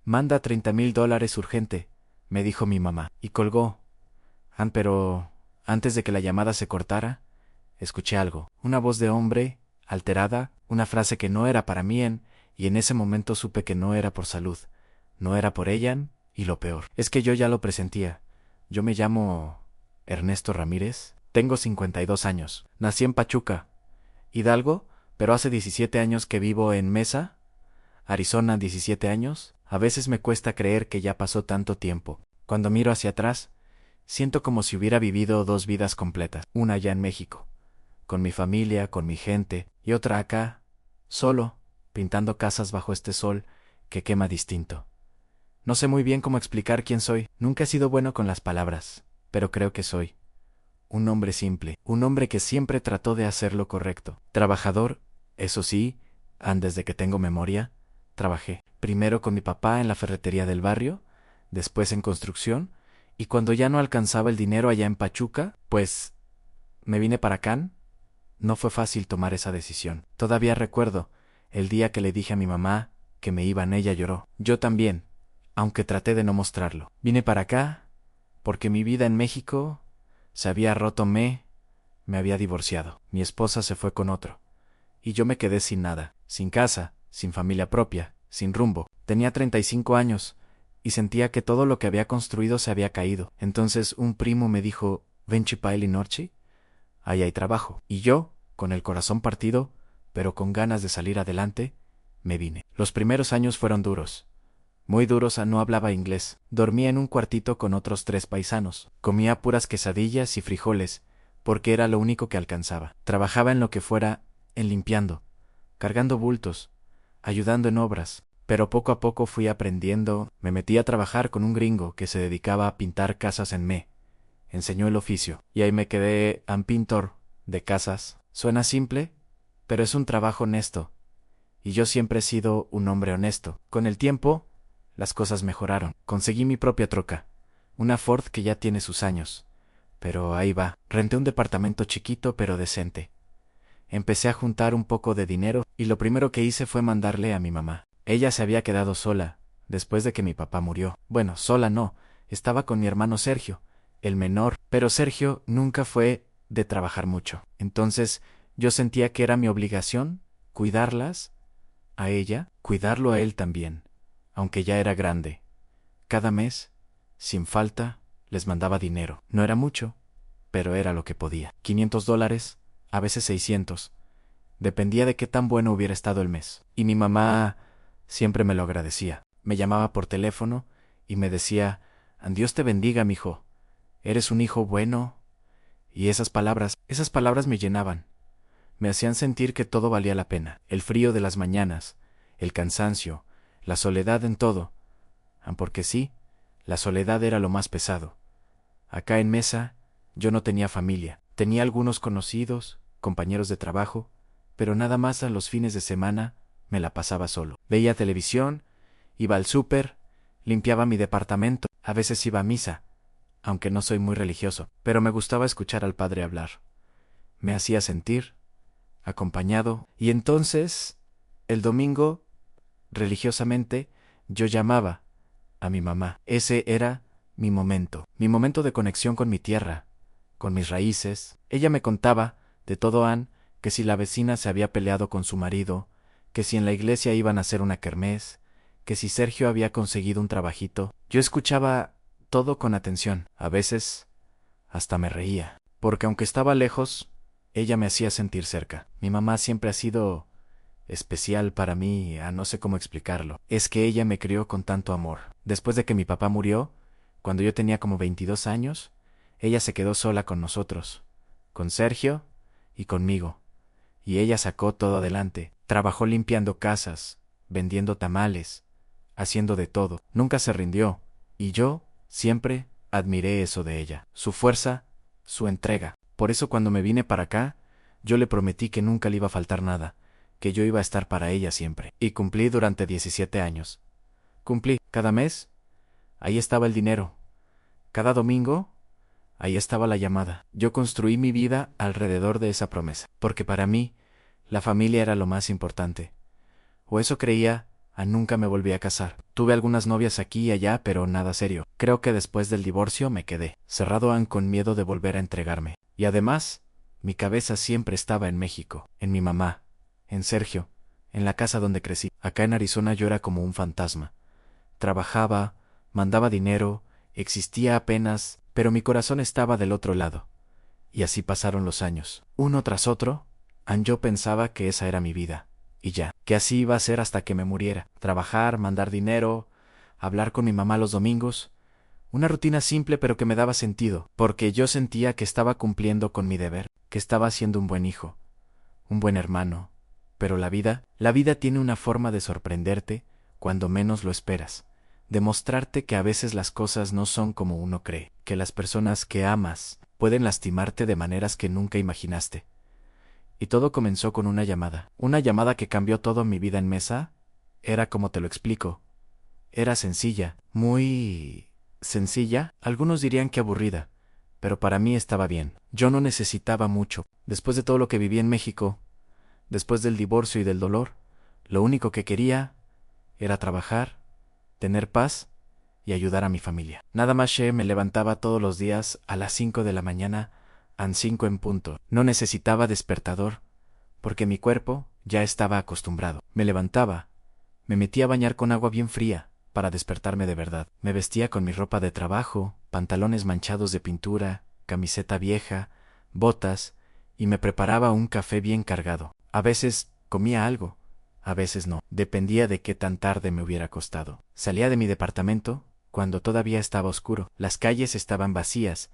Manda $30,000 urgente, me dijo mi mamá, y colgó. Pero antes de que la llamada se cortara, escuché algo, una voz de hombre, alterada, una frase que no era para mí y en ese momento supe que no era por salud, no era por ella, y lo peor, es que yo ya lo presentía. Yo me llamo Ernesto Ramírez, tengo 52 años, nací en Pachuca, Hidalgo, pero hace 17 años que vivo en Mesa, Arizona. 17 años, a veces me cuesta creer que ya pasó tanto tiempo. Cuando miro hacia atrás, siento como si hubiera vivido dos vidas completas, una allá en México, con mi familia, con mi gente, y otra acá, solo, pintando casas bajo este sol que quema distinto. No sé muy bien cómo explicar quién soy, nunca he sido bueno con las palabras, pero creo que soy un hombre simple, un hombre que siempre trató de hacer lo correcto. Trabajador, eso sí, desde que tengo memoria, trabajé. Primero con mi papá en la ferretería del barrio, después en construcción, y cuando ya no alcanzaba el dinero allá en Pachuca, pues me vine para acá. No fue fácil tomar esa decisión. Todavía recuerdo el día que le dije a mi mamá que me iban, ella lloró. Yo también, aunque traté de no mostrarlo. Vine para acá porque mi vida en México se había roto, me había divorciado. Mi esposa se fue con otro. Y yo me quedé sin nada, sin casa, sin familia propia, sin rumbo. Tenía 35 años y sentía que todo lo que había construido se había caído. Entonces un primo me dijo, ven Chipaili Norchi, ahí hay trabajo. Y yo, con el corazón partido, pero con ganas de salir adelante, me vine. Los primeros años fueron duros. Muy duros, no hablaba inglés. Dormía en un cuartito con otros 3 paisanos. Comía puras quesadillas y frijoles, porque era lo único que alcanzaba. Trabajaba en lo que fuera, en limpiando, cargando bultos, ayudando en obras. Pero poco a poco fui aprendiendo. Me metí a trabajar con un gringo que se dedicaba a pintar casas en me. Enseñó el oficio, y ahí me quedé pintor de casas. Suena simple, pero es un trabajo honesto. Y yo siempre he sido un hombre honesto. Con el tiempo, las cosas mejoraron. Conseguí mi propia troca, una Ford que ya tiene sus años. Pero ahí va. Renté un departamento chiquito pero decente. Empecé a juntar un poco de dinero y lo primero que hice fue mandarle a mi mamá. Ella se había quedado sola, después de que mi papá murió. Bueno, sola no, estaba con mi hermano Sergio, el menor, pero Sergio nunca fue de trabajar mucho. Entonces yo sentía que era mi obligación cuidarlas a ella, cuidarlo a él también, aunque ya era grande. Cada mes, sin falta, les mandaba dinero. No era mucho, pero era lo que podía. $500, a veces 600. Dependía de qué tan bueno hubiera estado el mes. Y mi mamá siempre me lo agradecía. Me llamaba por teléfono y me decía, Dios te bendiga, mijo. Eres un hijo bueno. Y esas palabras me llenaban. Me hacían sentir que todo valía la pena. El frío de las mañanas, el cansancio, la soledad en todo. Porque sí, la soledad era lo más pesado. Acá en Mesa, yo no tenía familia. Tenía algunos conocidos, compañeros de trabajo, pero nada más a los fines de semana me la pasaba solo. Veía televisión, iba al súper, limpiaba mi departamento, a veces iba a misa, aunque no soy muy religioso, pero me gustaba escuchar al padre hablar. Me hacía sentir acompañado, y entonces, el domingo, religiosamente, yo llamaba a mi mamá. Ese era mi momento de conexión con mi tierra, con mis raíces. Ella me contaba de todo, que si la vecina se había peleado con su marido, que si en la iglesia iban a hacer una kermés, que si Sergio había conseguido un trabajito. Yo escuchaba todo con atención. A veces hasta me reía, porque aunque estaba lejos, ella me hacía sentir cerca. Mi mamá siempre ha sido especial para mí, no sé cómo explicarlo. Es que ella me crió con tanto amor. Después de que mi papá murió, cuando yo tenía como 22 años, ella se quedó sola con nosotros, con Sergio y conmigo. Y ella sacó todo adelante. Trabajó limpiando casas, vendiendo tamales, haciendo de todo. Nunca se rindió. Y yo siempre admiré eso de ella. Su fuerza, su entrega. Por eso cuando me vine para acá, yo le prometí que nunca le iba a faltar nada, que yo iba a estar para ella siempre. Y cumplí durante 17 años. Cumplí. Cada mes, ahí estaba el dinero. Cada domingo, ahí estaba la llamada. Yo construí mi vida alrededor de esa promesa, porque para mí, la familia era lo más importante. O eso creía nunca me volví a casar. Tuve algunas novias aquí y allá, pero nada serio. Creo que después del divorcio me quedé cerrado con miedo de volver a entregarme. Y además, mi cabeza siempre estaba en México, en mi mamá, en Sergio, en la casa donde crecí. Acá en Arizona yo era como un fantasma. Trabajaba, mandaba dinero, existía apenas, pero mi corazón estaba del otro lado. Y así pasaron los años, uno tras otro, yo pensaba que esa era mi vida. Y ya, que así iba a ser hasta que me muriera. Trabajar, mandar dinero, hablar con mi mamá los domingos. Una rutina simple pero que me daba sentido, porque yo sentía que estaba cumpliendo con mi deber, que estaba siendo un buen hijo, un buen hermano. Pero la vida tiene una forma de sorprenderte cuando menos lo esperas, de mostrarte que a veces las cosas no son como uno cree, que las personas que amas pueden lastimarte de maneras que nunca imaginaste. Y todo comenzó con una llamada que cambió todo en mi vida en Mesa. Era como te lo explico. Era sencilla, muy sencilla, algunos dirían que aburrida, pero para mí estaba bien. Yo no necesitaba mucho. Después de todo lo que viví en México, después del divorcio y del dolor, lo único que quería era trabajar, tener paz y ayudar a mi familia. Nada más me levantaba todos los días a las 5 de la mañana, a 5 en punto. No necesitaba despertador, porque mi cuerpo ya estaba acostumbrado. Me levantaba, me metía a bañar con agua bien fría, para despertarme de verdad. Me vestía con mi ropa de trabajo, pantalones manchados de pintura, camiseta vieja, botas, y me preparaba un café bien cargado. A veces comía algo, a veces no. Dependía de qué tan tarde me hubiera acostado. Salía de mi departamento cuando todavía estaba oscuro. Las calles estaban vacías.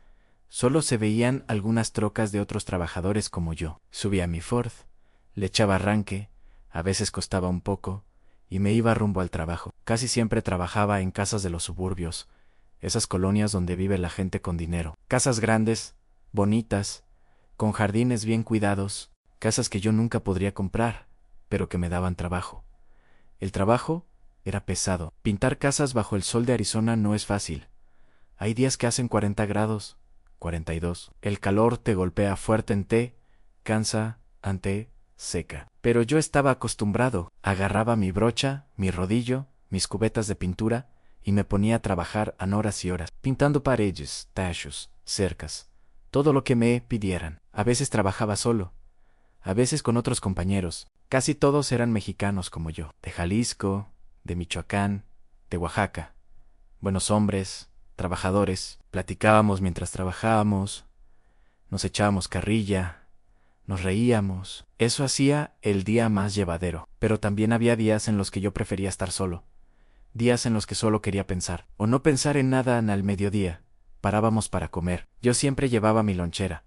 Solo se veían algunas trocas de otros trabajadores como yo. Subía a mi Ford, le echaba arranque, a veces costaba un poco, y me iba rumbo al trabajo. Casi siempre trabajaba en casas de los suburbios, esas colonias donde vive la gente con dinero. Casas grandes, bonitas, con jardines bien cuidados, casas que yo nunca podría comprar, pero que me daban trabajo. El trabajo era pesado. Pintar casas bajo el sol de Arizona no es fácil. Hay días que hacen 40 grados, 42. El calor te golpea fuerte cansa, seca. Pero yo estaba acostumbrado. Agarraba mi brocha, mi rodillo, mis cubetas de pintura y me ponía a trabajar horas y horas, pintando paredes, techos, cercas, todo lo que me pidieran. A veces trabajaba solo, a veces con otros compañeros. Casi todos eran mexicanos como yo, de Jalisco, de Michoacán, de Oaxaca. Buenos hombres, trabajadores. Platicábamos mientras trabajábamos, nos echábamos carrilla, nos reíamos. Eso hacía el día más llevadero. Pero también había días en los que yo prefería estar solo. Días en los que solo quería pensar, o no pensar en nada al mediodía. Parábamos para comer. Yo siempre llevaba mi lonchera.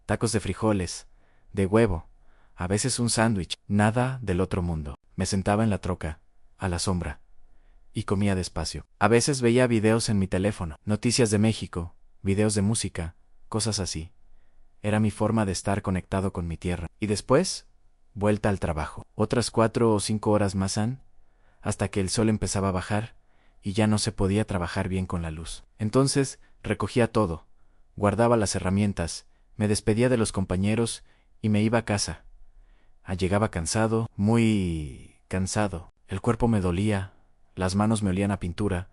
Tacos de frijoles, de huevo, a veces un sándwich, nada del otro mundo. Me sentaba en la troca, a la sombra, y comía despacio. A veces veía videos en mi teléfono, noticias de México, videos de música, cosas así. Era mi forma de estar conectado con mi tierra. Y después, vuelta al trabajo. Otras 4 o 5 horas más hasta que el sol empezaba a bajar y ya no se podía trabajar bien con la luz. Entonces, recogía todo, guardaba las herramientas, me despedía de los compañeros y me iba a casa. Llegaba cansado, muy cansado. El cuerpo me dolía, las manos me olían a pintura,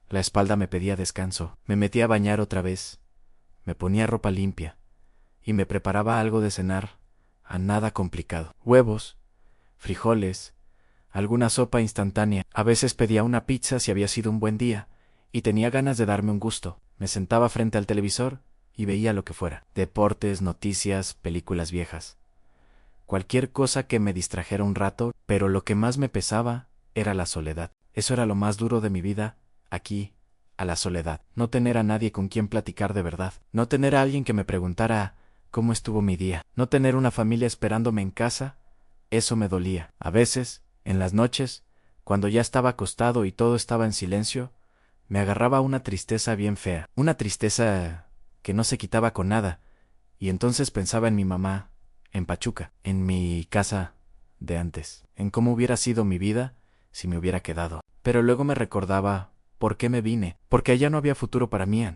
la espalda me pedía descanso. Me metía a bañar otra vez, me ponía ropa limpia y me preparaba algo de cenar, nada complicado. Huevos, frijoles, alguna sopa instantánea. A veces pedía una pizza si había sido un buen día y tenía ganas de darme un gusto. Me sentaba frente al televisor y veía lo que fuera. Deportes, noticias, películas viejas. Cualquier cosa que me distrajera un rato, pero lo que más me pesaba era la soledad. Eso era lo más duro de mi vida, aquí, a la soledad. No tener a nadie con quien platicar de verdad. No tener a alguien que me preguntara cómo estuvo mi día. No tener una familia esperándome en casa. Eso me dolía. A veces, en las noches, cuando ya estaba acostado y todo estaba en silencio, me agarraba una tristeza bien fea. Una tristeza que no se quitaba con nada. Y entonces pensaba en mi mamá, en Pachuca, en mi casa de antes, en cómo hubiera sido mi vida si me hubiera quedado. Pero luego me recordaba por qué me vine, porque allá no había futuro para mí,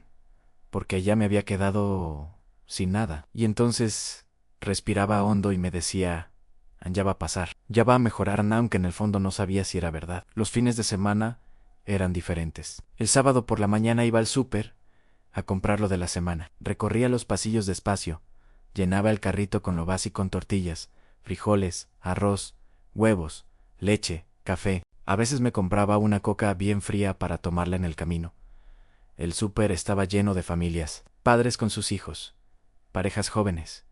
porque allá me había quedado sin nada. Y entonces respiraba hondo y me decía, ya va a pasar, ya va a mejorar, aunque en el fondo no sabía si era verdad. Los fines de semana eran diferentes. El sábado por la mañana iba al súper a comprar lo de la semana. Recorría los pasillos despacio, llenaba el carrito con lo básico en tortillas, frijoles, arroz, huevos, leche, café. A veces me compraba una coca bien fría para tomarla en el camino. El súper estaba lleno de familias, padres con sus hijos, parejas jóvenes,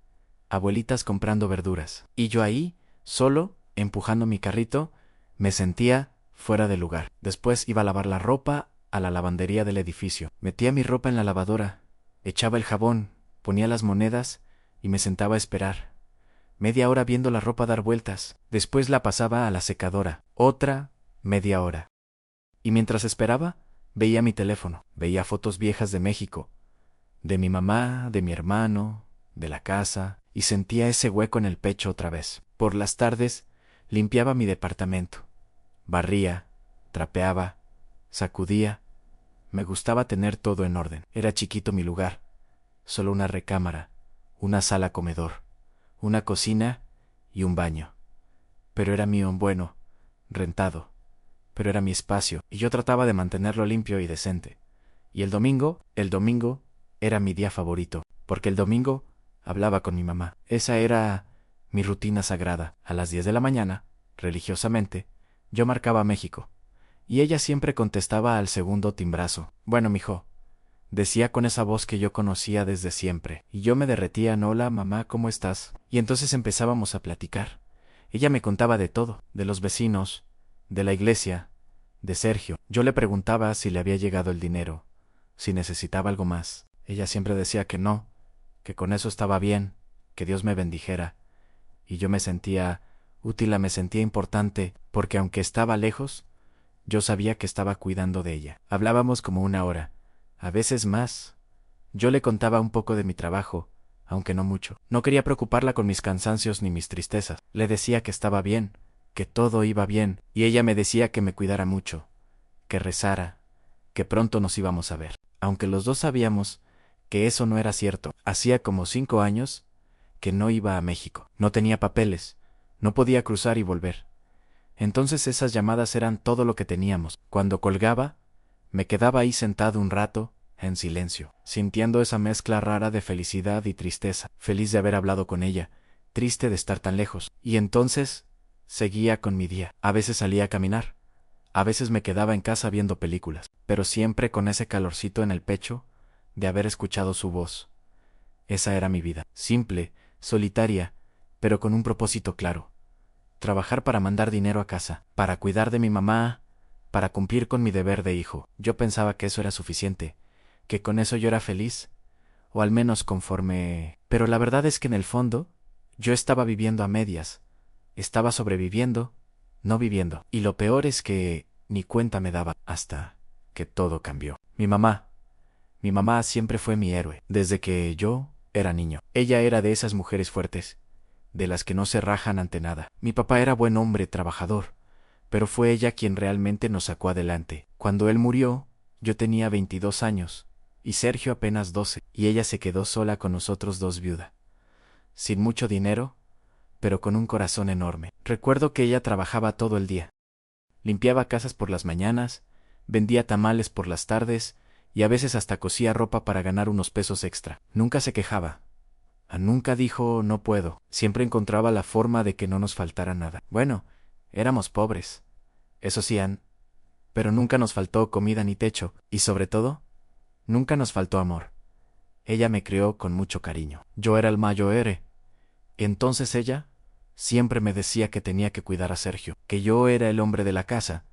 abuelitas comprando verduras. Y yo ahí, solo, empujando mi carrito, me sentía fuera de lugar. Después iba a lavar la ropa a la lavandería del edificio. Metía mi ropa en la lavadora, echaba el jabón, ponía las monedas y me sentaba a esperar. Media hora viendo la ropa dar vueltas. Después la pasaba a la secadora. Otra media hora. Y mientras esperaba, veía mi teléfono. Veía fotos viejas de México, de mi mamá, de mi hermano, de la casa, y sentía ese hueco en el pecho otra vez. Por las tardes, limpiaba mi departamento. Barría, trapeaba, sacudía. Me gustaba tener todo en orden. Era chiquito mi lugar. Solo una recámara, una sala comedor, una cocina y un baño. Pero era mío, bueno, rentado. Pero era mi espacio, y yo trataba de mantenerlo limpio y decente. Y el domingo era mi día favorito, porque el domingo hablaba con mi mamá. Esa era mi rutina sagrada. A las 10 de la mañana, religiosamente, yo marcaba México, y ella siempre contestaba al segundo timbrazo. Bueno, mijo, decía con esa voz que yo conocía desde siempre, y yo me derretía. Hola, mamá, ¿cómo estás? Y entonces empezábamos a platicar. Ella me contaba de todo, de los vecinos, de la iglesia, de Sergio. Yo le preguntaba si le había llegado el dinero, si necesitaba algo más. Ella siempre decía que no, que con eso estaba bien, que Dios me bendijera. Y yo me sentía útil, me sentía importante, porque aunque estaba lejos, yo sabía que estaba cuidando de ella. Hablábamos como una hora, a veces más. Yo le contaba un poco de mi trabajo, aunque no mucho. No quería preocuparla con mis cansancios ni mis tristezas. Le decía que estaba bien, que todo iba bien, y ella me decía que me cuidara mucho, que rezara, que pronto nos íbamos a ver. Aunque los dos sabíamos que eso no era cierto. Hacía como 5 años que no iba a México. No tenía papeles, no podía cruzar y volver. Entonces esas llamadas eran todo lo que teníamos. Cuando colgaba, me quedaba ahí sentado un rato, en silencio, sintiendo esa mezcla rara de felicidad y tristeza, feliz de haber hablado con ella, triste de estar tan lejos. Y entonces seguía con mi día. A veces salía a caminar, a veces me quedaba en casa viendo películas, pero siempre con ese calorcito en el pecho de haber escuchado su voz. Esa era mi vida, simple, solitaria, pero con un propósito claro. Trabajar para mandar dinero a casa, para cuidar de mi mamá, para cumplir con mi deber de hijo. Yo pensaba que eso era suficiente, que con eso yo era feliz, o al menos conforme. Pero la verdad es que en el fondo, yo estaba viviendo a medias, estaba sobreviviendo, no viviendo. Y lo peor es que ni cuenta me daba, hasta que todo cambió. Mi mamá siempre fue mi héroe, desde que yo era niño. Ella era de esas mujeres fuertes, de las que no se rajan ante nada. Mi papá era buen hombre, trabajador, pero fue ella quien realmente nos sacó adelante. Cuando él murió, yo tenía 22 años, y Sergio apenas 12, y ella se quedó sola con nosotros dos, viuda. Sin mucho dinero, pero con un corazón enorme. Recuerdo que ella trabajaba todo el día. Limpiaba casas por las mañanas, vendía tamales por las tardes, y a veces hasta cosía ropa para ganar unos pesos extra. Nunca se quejaba. Nunca dijo no puedo. Siempre encontraba la forma de que no nos faltara nada. Bueno, éramos pobres, eso sí, pero nunca nos faltó comida ni techo, y sobre todo, nunca nos faltó amor. Ella me crió con mucho cariño. Yo era el mayor, entonces ella siempre me decía que tenía que cuidar a Sergio, que yo era el hombre de la casa,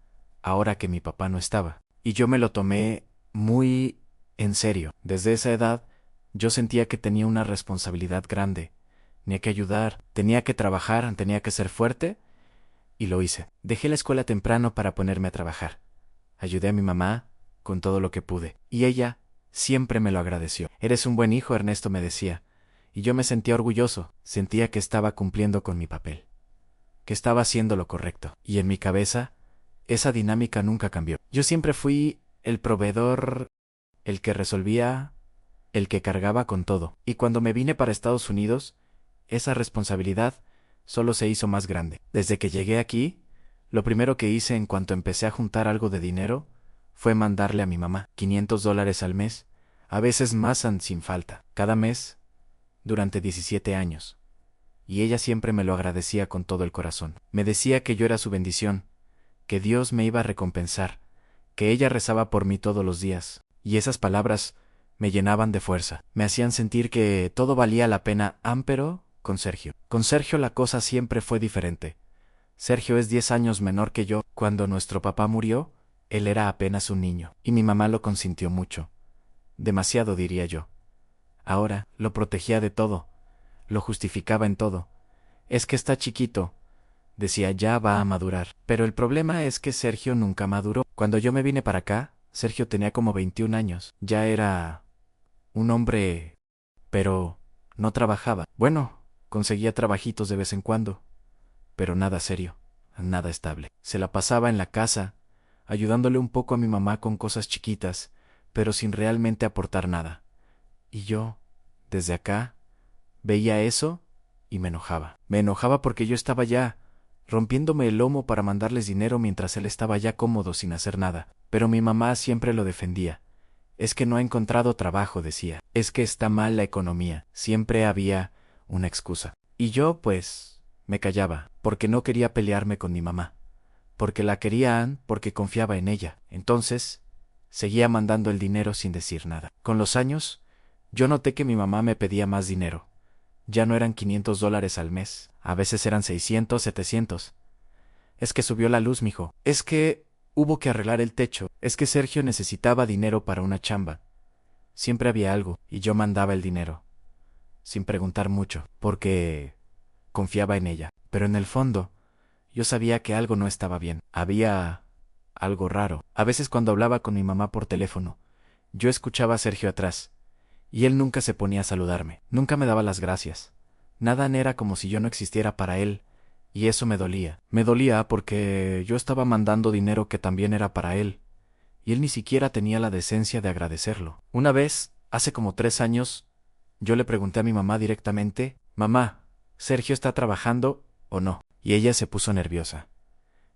ahora que mi papá no estaba. Y yo me lo tomé muy en serio. Desde esa edad, yo sentía que tenía una responsabilidad grande. Tenía que ayudar, tenía que trabajar, tenía que ser fuerte, y lo hice. Dejé la escuela temprano para ponerme a trabajar. Ayudé a mi mamá con todo lo que pude, y ella siempre me lo agradeció. Eres un buen hijo, Ernesto, me decía, y yo me sentía orgulloso, sentía que estaba cumpliendo con mi papel, que estaba haciendo lo correcto, y en mi cabeza, esa dinámica nunca cambió. Yo siempre fui el proveedor, el que resolvía, el que cargaba con todo, y cuando me vine para Estados Unidos, esa responsabilidad solo se hizo más grande. Desde que llegué aquí, lo primero que hice en cuanto empecé a juntar algo de dinero fue mandarle a mi mamá $500 al mes, a veces más sin falta, cada mes, durante 17 años. Y ella siempre me lo agradecía con todo el corazón. Me decía que yo era su bendición, que Dios me iba a recompensar, que ella rezaba por mí todos los días, y esas palabras me llenaban de fuerza, me hacían sentir que todo valía la pena, pero con Sergio. Con Sergio la cosa siempre fue diferente. Sergio es 10 años menor que yo. Cuando nuestro papá murió, él era apenas un niño, y mi mamá lo consintió mucho. Demasiado, diría yo. Ahora, lo protegía de todo, lo justificaba en todo. Es que está chiquito, decía, ya va a madurar. Pero el problema es que Sergio nunca maduró. Cuando yo me vine para acá, Sergio tenía como 21 años. Ya era un hombre, pero no trabajaba. Bueno, conseguía trabajitos de vez en cuando, pero nada serio, nada estable. Se la pasaba en la casa, ayudándole un poco a mi mamá con cosas chiquitas, pero sin realmente aportar nada. Y yo, desde acá, veía eso y me enojaba. Me enojaba porque yo estaba ya rompiéndome el lomo para mandarles dinero mientras él estaba ya cómodo sin hacer nada. Pero mi mamá siempre lo defendía. Es que no ha encontrado trabajo, decía. Es que está mal la economía. Siempre había una excusa. Y yo, pues, me callaba, porque no quería pelearme con mi mamá. Porque la quería porque confiaba en ella. Entonces, seguía mandando el dinero sin decir nada. Con los años, yo noté que mi mamá me pedía más dinero. Ya no eran $500 al mes, a veces eran 600, 700. Es que subió la luz, mijo. Es que hubo que arreglar el techo. Es que Sergio necesitaba dinero para una chamba. Siempre había algo, y yo mandaba el dinero, sin preguntar mucho, porque confiaba en ella. Pero en el fondo, yo sabía que algo no estaba bien. Había algo raro. A veces cuando hablaba con mi mamá por teléfono, yo escuchaba a Sergio atrás, y él nunca se ponía a saludarme, nunca me daba las gracias. Nada era como si yo no existiera para él, y eso me dolía. Me dolía porque yo estaba mandando dinero que también era para él, y él ni siquiera tenía la decencia de agradecerlo. Una vez, hace como 3 años, yo le pregunté a mi mamá directamente, «Mamá, ¿Sergio está trabajando o no?» Y ella se puso nerviosa.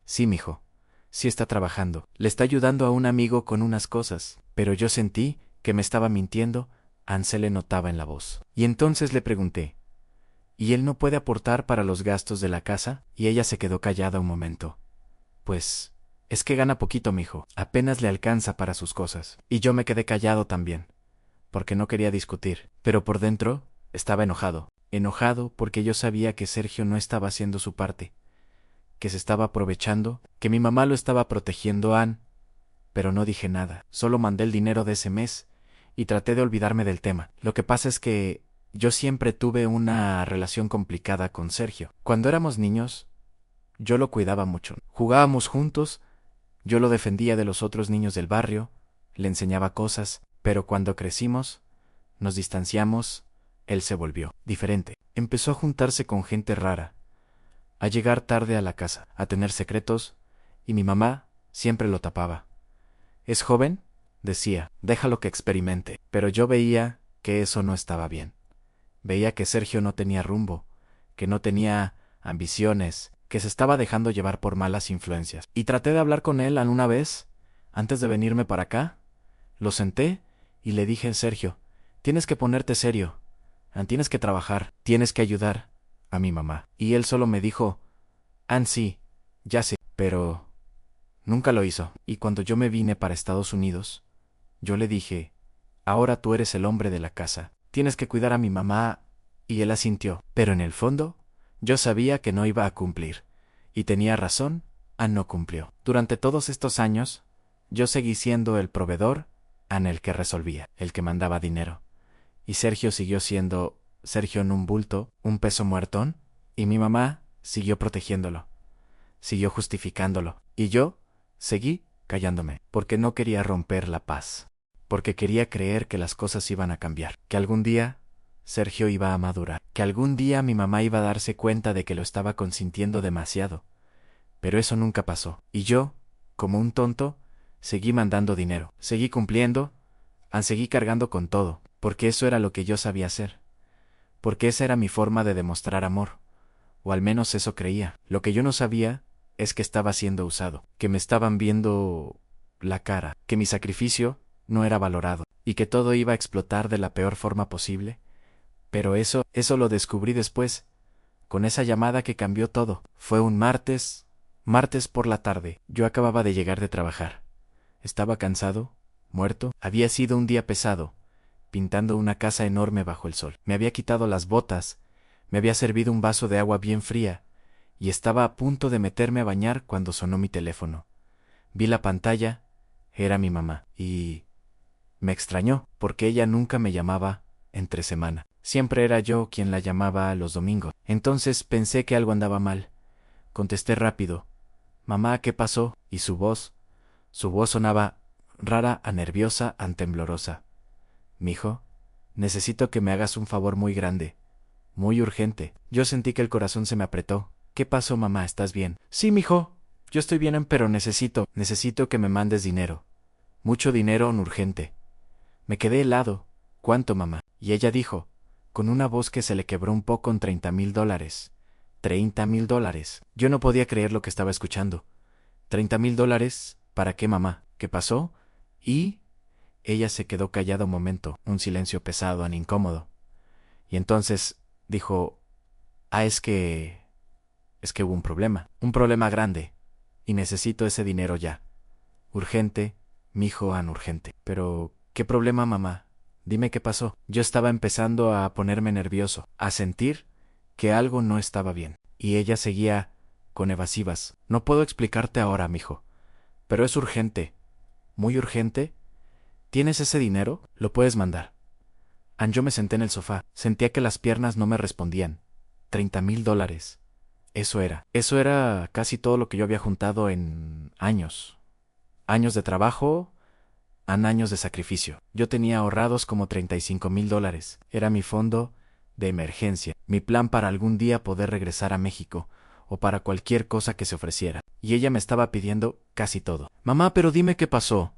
«Sí, mijo, sí está trabajando. Le está ayudando a un amigo con unas cosas». Pero yo sentí que me estaba mintiendo. Se le notaba en la voz. Y entonces le pregunté, ¿y él no puede aportar para los gastos de la casa? Y ella se quedó callada un momento. Pues, es que gana poquito, mijo. Apenas le alcanza para sus cosas. Y yo me quedé callado también, porque no quería discutir. Pero por dentro, estaba enojado. Enojado porque yo sabía que Sergio no estaba haciendo su parte, que se estaba aprovechando, que mi mamá lo estaba protegiendo, pero no dije nada. Solo mandé el dinero de ese mes y traté de olvidarme del tema. Lo que pasa es que yo siempre tuve una relación complicada con Sergio. Cuando éramos niños, yo lo cuidaba mucho. Jugábamos juntos, yo lo defendía de los otros niños del barrio, le enseñaba cosas, pero cuando crecimos, nos distanciamos, él se volvió diferente. Empezó a juntarse con gente rara, a llegar tarde a la casa, a tener secretos, y mi mamá siempre lo tapaba. «¿Es joven?», decía, «déjalo que experimente». Pero yo veía que eso no estaba bien. Veía que Sergio no tenía rumbo, que no tenía ambiciones, que se estaba dejando llevar por malas influencias. Y traté de hablar con él una vez, antes de venirme para acá. Lo senté y le dije, «Sergio, tienes que ponerte serio, tienes que trabajar, tienes que ayudar a mi mamá». Y él solo me dijo, sí, ya sé, pero nunca lo hizo. Y cuando yo me vine para Estados Unidos, yo le dije, «Ahora tú eres el hombre de la casa, tienes que cuidar a mi mamá», y él asintió. Pero en el fondo, yo sabía que no iba a cumplir. Y tenía razón, no cumplió. Durante todos estos años, yo seguí siendo el proveedor, el que resolvía, el que mandaba dinero. Y Sergio siguió siendo Sergio en un bulto, un peso muertón, y mi mamá siguió protegiéndolo, siguió justificándolo. Y yo seguí callándome, porque no quería romper la paz, porque quería creer que las cosas iban a cambiar, que algún día Sergio iba a madurar, que algún día mi mamá iba a darse cuenta de que lo estaba consintiendo demasiado. Pero eso nunca pasó. Y yo, como un tonto, seguí mandando dinero, seguí cumpliendo, seguí cargando con todo, porque eso era lo que yo sabía hacer, porque esa era mi forma de demostrar amor, o al menos eso creía. Lo que yo no sabía es que estaba siendo usado, que me estaban viendo la cara, que mi sacrificio no era valorado, y que todo iba a explotar de la peor forma posible. Pero eso lo descubrí después, con esa llamada que cambió todo. Fue un martes por la tarde. Yo acababa de llegar de trabajar. Estaba cansado, muerto. Había sido un día pesado, pintando una casa enorme bajo el sol. Me había quitado las botas, me había servido un vaso de agua bien fría, y estaba a punto de meterme a bañar cuando sonó mi teléfono. Vi la pantalla, era mi mamá, y me extrañó, porque ella nunca me llamaba entre semana. Siempre era yo quien la llamaba los domingos. Entonces pensé que algo andaba mal. Contesté rápido: «Mamá, ¿qué pasó?», y su voz sonaba rara a nerviosa a temblorosa. «Mijo, necesito que me hagas un favor muy grande, muy urgente». Yo sentí que el corazón se me apretó. «¿Qué pasó, mamá? ¿Estás bien?». «Sí, mijo, yo estoy bien, pero necesito que me mandes dinero. Mucho dinero, urgente». Me quedé helado. «¿Cuánto, mamá?». Y ella dijo, con una voz que se le quebró un poco, en $30,000. $30,000. Yo no podía creer lo que estaba escuchando. $30,000, ¿para qué, mamá? ¿Qué pasó? Y ella se quedó callada un momento, un silencio pesado e incómodo. Y entonces dijo: es que hubo un problema grande, y necesito ese dinero ya. Urgente, mijo, urgente. Pero, ¿qué problema, mamá? Dime qué pasó». Yo estaba empezando a ponerme nervioso, a sentir que algo no estaba bien. Y ella seguía con evasivas: «No puedo explicarte ahora, mijo, pero es urgente, muy urgente. ¿Tienes ese dinero? Lo puedes mandar». Yo me senté en el sofá, sentía que las piernas no me respondían. $30,000. Eso era casi todo lo que yo había juntado en años. Años de trabajo, años de sacrificio. Yo tenía ahorrados como $35,000. Era mi fondo de emergencia, mi plan para algún día poder regresar a México, o para cualquier cosa que se ofreciera. Y ella me estaba pidiendo casi todo. «Mamá, pero dime qué pasó.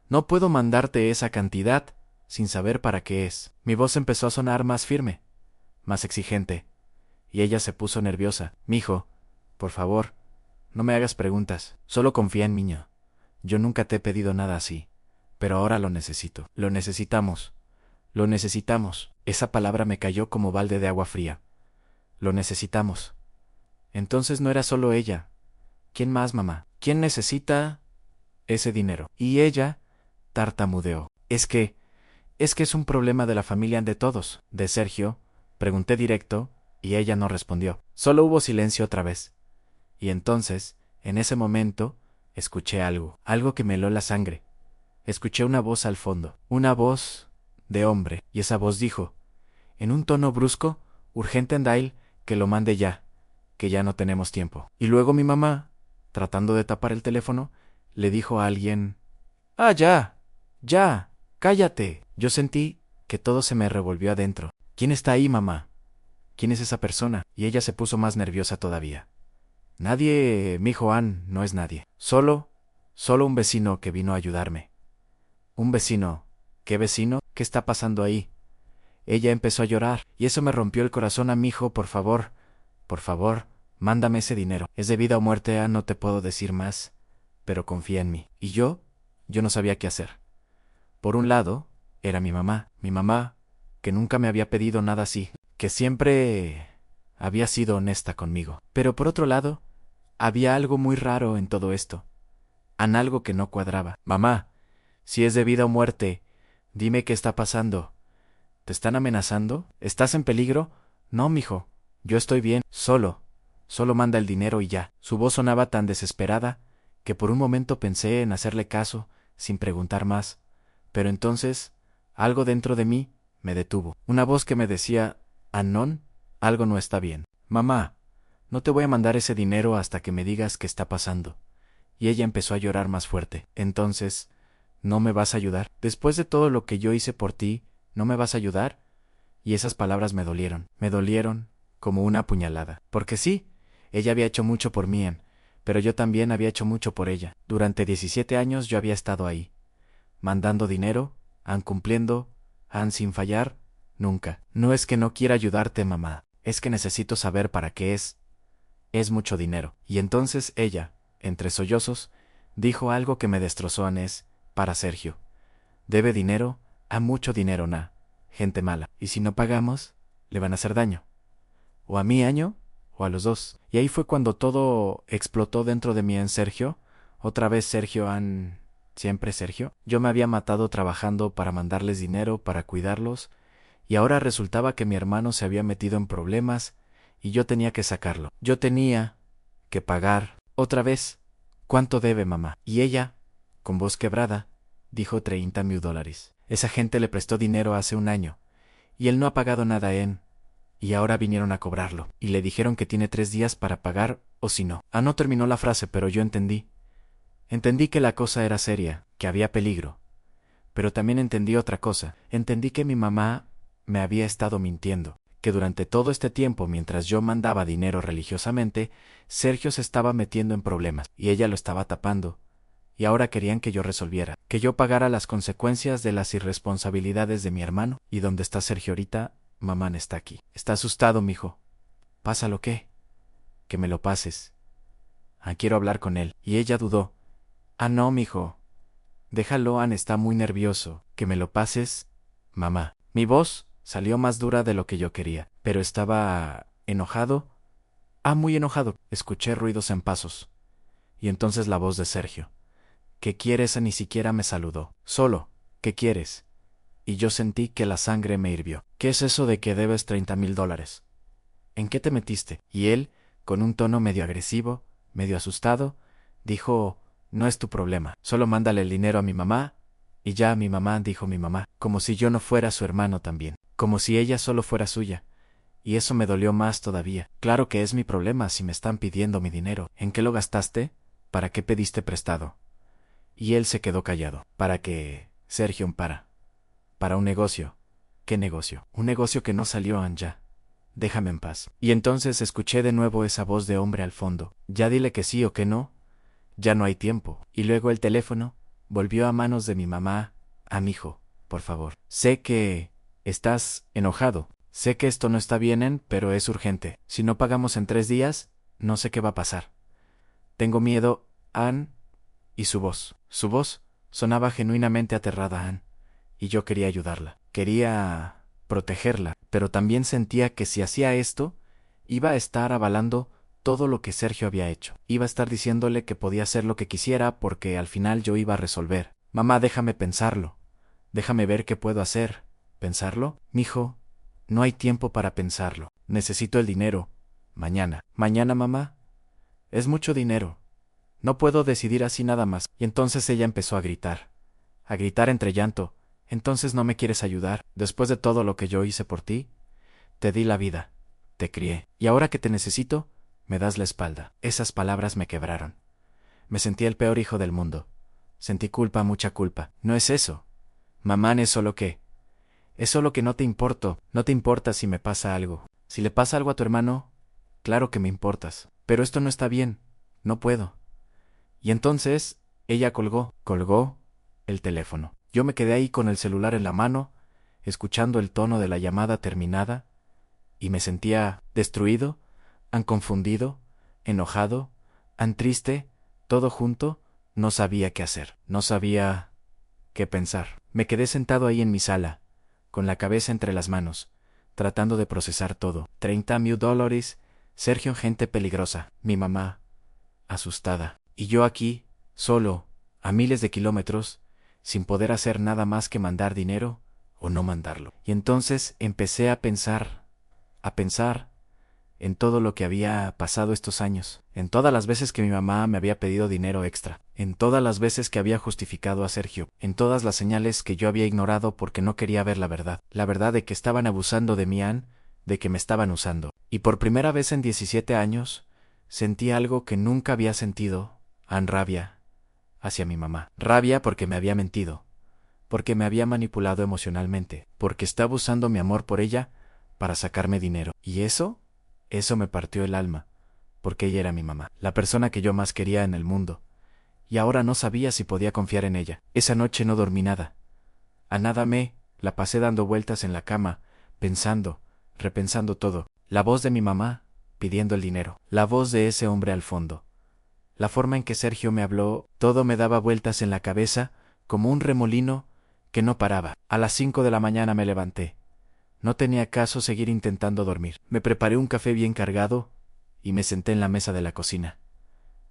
No puedo mandarte esa cantidad sin saber para qué es». Mi voz empezó a sonar más firme, más exigente, y ella se puso nerviosa. «Mijo, por favor, no me hagas preguntas. Solo confía en mí. Yo nunca te he pedido nada así, pero ahora lo necesito. Lo necesitamos. Lo necesitamos». Esa palabra me cayó como balde de agua fría. Lo necesitamos. Entonces no era solo ella. ¿Quién más, mamá? ¿Quién necesita ese dinero? Y ella tartamudeó: Es que es un problema de la familia, de todos. ¿De Sergio?». Pregunté directo, y ella no respondió. Solo hubo silencio otra vez. Y entonces, en ese momento, escuché algo que me heló la sangre. Escuché una voz al fondo, una voz de hombre, y esa voz dijo, en un tono brusco: «Urgente, Andail, que lo mande ya, que ya no tenemos tiempo». Y luego mi mamá, tratando de tapar el teléfono, le dijo a alguien: «Ya, cállate». Yo sentí que todo se me revolvió adentro. «¿Quién está ahí, mamá? ¿Quién es esa persona?». Y ella se puso más nerviosa todavía. «Nadie, mijo, no es nadie. Solo un vecino que vino a ayudarme». «¿Un vecino? ¿Qué vecino? ¿Qué está pasando ahí?». Ella empezó a llorar, y eso me rompió el corazón. «Mijo, por favor, mándame ese dinero. Es de vida o muerte, no te puedo decir más, pero confía en mí». Y yo no sabía qué hacer. Por un lado, era mi mamá, que nunca me había pedido nada así, que siempre había sido honesta conmigo. Pero por otro lado, había algo muy raro en todo esto, algo que no cuadraba. «Mamá, si es de vida o muerte, dime qué está pasando. ¿Te están amenazando? ¿Estás en peligro?». «No, mijo, yo estoy bien. Solo manda el dinero y ya». Su voz sonaba tan desesperada que por un momento pensé en hacerle caso, sin preguntar más. Pero entonces, algo dentro de mí me detuvo. Una voz que me decía: «Anon, algo no está bien». «Mamá, no te voy a mandar ese dinero hasta que me digas qué está pasando». Y ella empezó a llorar más fuerte. «Entonces, ¿no me vas a ayudar? Después de todo lo que yo hice por ti, ¿no me vas a ayudar?». Y esas palabras me dolieron como una puñalada. Porque sí, ella había hecho mucho por mí, pero yo también había hecho mucho por ella. Durante 17 años yo había estado ahí, mandando dinero, cumpliendo, sin fallar, nunca. «No es que no quiera ayudarte, mamá. es que necesito saber para qué es. Es mucho dinero. Y entonces ella, entre sollozos, dijo algo que me destrozó Anés, para Sergio. Debe dinero, a mucho dinero, gente mala. Y si no pagamos, le van a hacer daño. O a mí año, o a los dos. Y ahí fue cuando todo explotó dentro de mí en Sergio. Otra vez Sergio siempre Sergio. Yo me había matado trabajando para mandarles dinero, para cuidarlos, y ahora resultaba que mi hermano se había metido en problemas, y yo tenía que sacarlo. Yo tenía que pagar. Otra vez. ¿Cuánto debe, mamá? Y ella, con voz quebrada, dijo $30,000. Esa gente le prestó dinero hace un año, y él no ha pagado nada y ahora vinieron a cobrarlo, y le dijeron que tiene 3 días para pagar, o si no. No terminó la frase, pero yo entendí. Entendí que la cosa era seria, que había peligro. Pero también entendí otra cosa. Entendí que mi mamá me había estado mintiendo, que durante todo este tiempo, mientras yo mandaba dinero religiosamente, Sergio se estaba metiendo en problemas, y ella lo estaba tapando. Y ahora querían que yo resolviera, que yo pagara las consecuencias de las irresponsabilidades de mi hermano. ¿Y dónde está Sergio ahorita? Mamá no está aquí. Está asustado, mijo. ¿Pásalo qué? Que me lo pases. Quiero hablar con él. Y ella dudó. No, mijo. Déjalo, está muy nervioso. Que me lo pases, mamá. Mi voz salió más dura de lo que yo quería, pero estaba enojado. Muy enojado. Escuché ruidos en pasos. Y entonces la voz de Sergio. ¿Qué quieres? Ni siquiera me saludó. Solo, ¿qué quieres? Y yo sentí que la sangre me hirvió. ¿Qué es eso de que debes $30,000? ¿En qué te metiste? Y él, con un tono medio agresivo, medio asustado, dijo: no es tu problema, solo mándale el dinero a mi mamá. Y ya, mi mamá, dijo mi mamá, como si yo no fuera su hermano también, como si ella solo fuera suya. Y eso me dolió más todavía. Claro que es mi problema si me están pidiendo mi dinero. ¿En qué lo gastaste? ¿Para qué pediste prestado? Y él se quedó callado. ¿Para qué, Sergio? Para un negocio. ¿Qué negocio? Un negocio que no salió, ya. Déjame en paz. Y entonces escuché de nuevo esa voz de hombre al fondo. Ya dile que sí o que no. Ya no hay tiempo. Y luego el teléfono volvió a manos de mi mamá. Mijo, por favor. Sé que estás enojado. Sé que esto no está bien, pero es urgente. Si no pagamos en 3 días, no sé qué va a pasar. Tengo miedo, Ann. Y su voz sonaba genuinamente aterrada, Ann. Y yo quería ayudarla. Quería protegerla, pero también sentía que si hacía esto, iba a estar avalando todo lo que Sergio había hecho. Iba a estar diciéndole que podía hacer lo que quisiera porque al final yo iba a resolver. Mamá, déjame pensarlo. Déjame ver qué puedo hacer. ¿Pensarlo? Mijo, no hay tiempo para pensarlo. Necesito el dinero. Mañana. ¿Mañana, mamá? Es mucho dinero. No puedo decidir así nada más. Y entonces ella empezó a gritar entre llanto. Entonces no me quieres ayudar. Después de todo lo que yo hice por ti, te di la vida, te crié. Y ahora que te necesito, me das la espalda. Esas palabras me quebraron. Me sentí el peor hijo del mundo. Sentí culpa, mucha culpa. No es eso. Mamá, es solo que no te importo. No te importa si me pasa algo. Si le pasa algo a tu hermano, claro que me importas. Pero esto no está bien. No puedo. Y entonces, ella colgó el teléfono. Yo me quedé ahí con el celular en la mano, escuchando el tono de la llamada terminada, y me sentía destruido, confundido, enojado, triste, todo junto. No sabía qué hacer, no sabía qué pensar. Me quedé sentado ahí en mi sala, con la cabeza entre las manos, tratando de procesar todo. $30,000, Sergio, gente peligrosa, mi mamá, asustada, y yo aquí, solo, a miles de kilómetros, sin poder hacer nada más que mandar dinero o no mandarlo. Y entonces empecé a pensar en todo lo que había pasado estos años, en todas las veces que mi mamá me había pedido dinero extra, en todas las veces que había justificado a Sergio, en todas las señales que yo había ignorado porque no quería ver la verdad de que estaban abusando de mí, de que me estaban usando. Y por primera vez en 17 años, sentí algo que nunca había sentido, rabia hacia mi mamá. Rabia porque me había mentido, porque me había manipulado emocionalmente, porque estaba usando mi amor por ella para sacarme dinero. Y eso me partió el alma, porque ella era mi mamá, la persona que yo más quería en el mundo. Y ahora no sabía si podía confiar en ella. Esa noche no dormí nada. La pasé dando vueltas en la cama, repensando todo. La voz de mi mamá, pidiendo el dinero. La voz de ese hombre al fondo. La forma en que Sergio me habló, todo me daba vueltas en la cabeza, como un remolino que no paraba. A las 5 de la mañana me levanté. No tenía caso seguir intentando dormir. Me preparé un café bien cargado y me senté en la mesa de la cocina.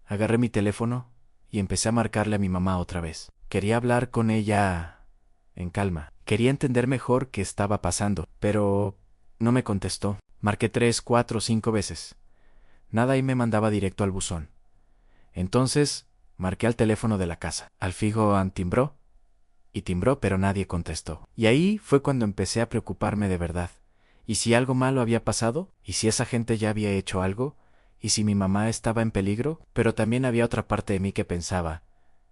Agarré mi teléfono y empecé a marcarle a mi mamá otra vez. Quería hablar con ella en calma. Quería entender mejor qué estaba pasando, pero no me contestó. Marqué 3, 4, 5 veces. Nada y me mandaba directo al buzón. Entonces marqué al teléfono de la casa. Al fijo timbró y timbró, pero nadie contestó. Y ahí fue cuando empecé a preocuparme de verdad. ¿Y si algo malo había pasado? ¿Y si esa gente ya había hecho algo? ¿Y si mi mamá estaba en peligro? Pero también había otra parte de mí que pensaba,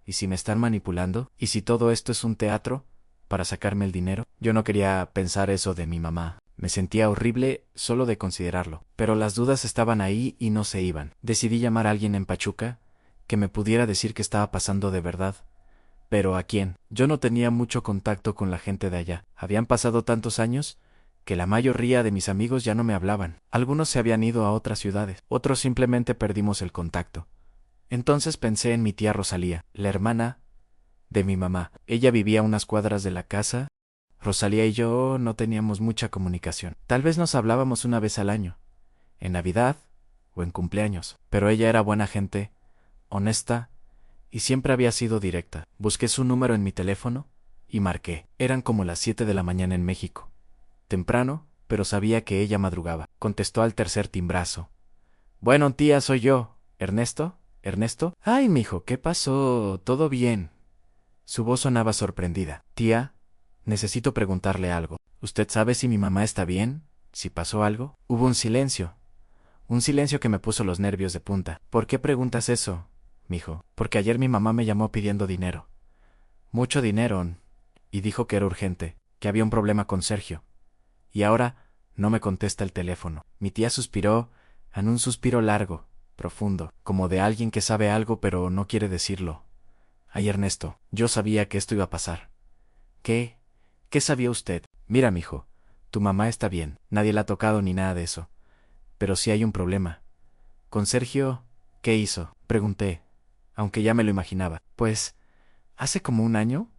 ¿y si me están manipulando? ¿Y si todo esto es un teatro para sacarme el dinero? Yo no quería pensar eso de mi mamá. Me sentía horrible solo de considerarlo. Pero las dudas estaban ahí y no se iban. Decidí llamar a alguien en Pachuca que me pudiera decir qué estaba pasando de verdad. ¿Pero a quién? Yo no tenía mucho contacto con la gente de allá. Habían pasado tantos años que la mayoría de mis amigos ya no me hablaban. Algunos se habían ido a otras ciudades, otros simplemente perdimos el contacto. Entonces pensé en mi tía Rosalía, la hermana de mi mamá. Ella vivía a unas cuadras de la casa. Rosalía y yo no teníamos mucha comunicación. Tal vez nos hablábamos una vez al año, en Navidad o en cumpleaños. Pero ella era buena gente, honesta, y siempre había sido directa. Busqué su número en mi teléfono y marqué. Eran como las 7 de la mañana en México. Temprano, pero sabía que ella madrugaba. Contestó al tercer timbrazo. Bueno, tía, soy yo. ¿Ernesto? ¿Ernesto? Ay, mijo, ¿qué pasó? ¿Todo bien? Su voz sonaba sorprendida. Tía, necesito preguntarle algo. ¿Usted sabe si mi mamá está bien? ¿Si pasó algo? Hubo un silencio. Un silencio que me puso los nervios de punta. ¿Por qué preguntas eso, mijo? Porque ayer mi mamá me llamó pidiendo dinero. Mucho dinero, y dijo que era urgente, que había un problema con Sergio. Y ahora no me contesta el teléfono. Mi tía suspiró, en un suspiro largo, profundo, como de alguien que sabe algo pero no quiere decirlo. Ay, Ernesto, yo sabía que esto iba a pasar. ¿Qué? ¿Qué sabía usted? Mira, mijo, tu mamá está bien, nadie la ha tocado ni nada de eso. Pero sí hay un problema. Con Sergio, ¿qué hizo? Pregunté, aunque ya me lo imaginaba. Pues, hace como un año,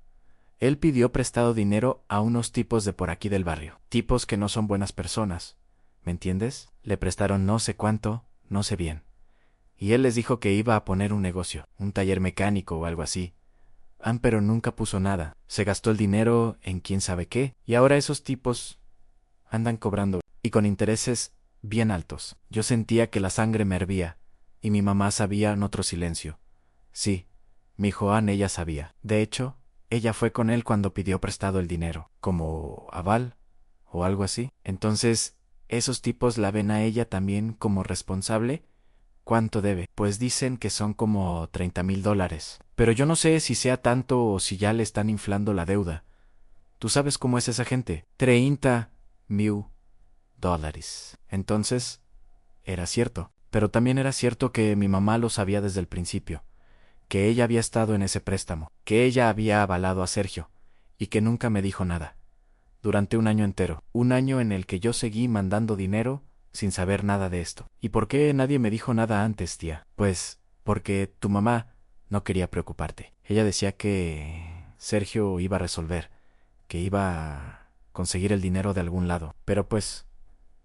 él pidió prestado dinero a unos tipos de por aquí del barrio. Tipos que no son buenas personas. ¿Me entiendes? Le prestaron no sé cuánto, no sé bien. Y él les dijo que iba a poner un negocio, un taller mecánico o algo así. Pero nunca puso nada. Se gastó el dinero en quién sabe qué. Y ahora esos tipos andan cobrando, y con intereses bien altos. Yo sentía que la sangre me hervía, y mi mamá sabía en otro silencio. Sí, mi Joan ella sabía. De hecho, ella fue con él cuando pidió prestado el dinero, como aval o algo así. Entonces, esos tipos la ven a ella también como responsable. ¿Cuánto debe? Pues dicen que son como $30,000. Pero yo no sé si sea tanto o si ya le están inflando la deuda. ¿Tú sabes cómo es esa gente? $30,000. Entonces, era cierto. Pero también era cierto que mi mamá lo sabía desde el principio, que ella había estado en ese préstamo, que ella había avalado a Sergio, y que nunca me dijo nada. Durante un año entero, un año en el que yo seguí mandando dinero sin saber nada de esto. ¿Y por qué nadie me dijo nada antes, tía? Pues, porque tu mamá no quería preocuparte. Ella decía que Sergio iba a resolver, que iba a conseguir el dinero de algún lado. Pero pues,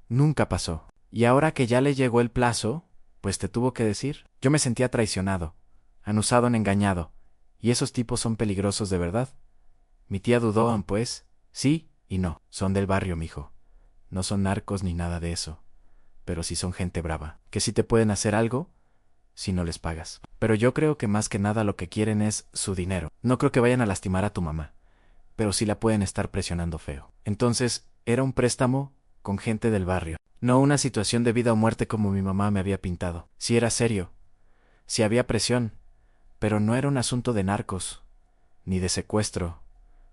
nunca pasó. Y ahora que ya le llegó el plazo, pues te tuvo que decir. Yo me sentía traicionado, anusado, engañado. ¿Y esos tipos son peligrosos de verdad? Mi tía dudó, pues, sí y no. Son del barrio, mijo. No son narcos ni nada de eso. Pero sí son gente brava, que sí te pueden hacer algo si no les pagas. Pero yo creo que más que nada lo que quieren es su dinero. No creo que vayan a lastimar a tu mamá, pero sí la pueden estar presionando feo. Entonces, era un préstamo con gente del barrio, no una situación de vida o muerte como mi mamá me había pintado. Sí era serio, sí había presión, pero no era un asunto de narcos, ni de secuestro,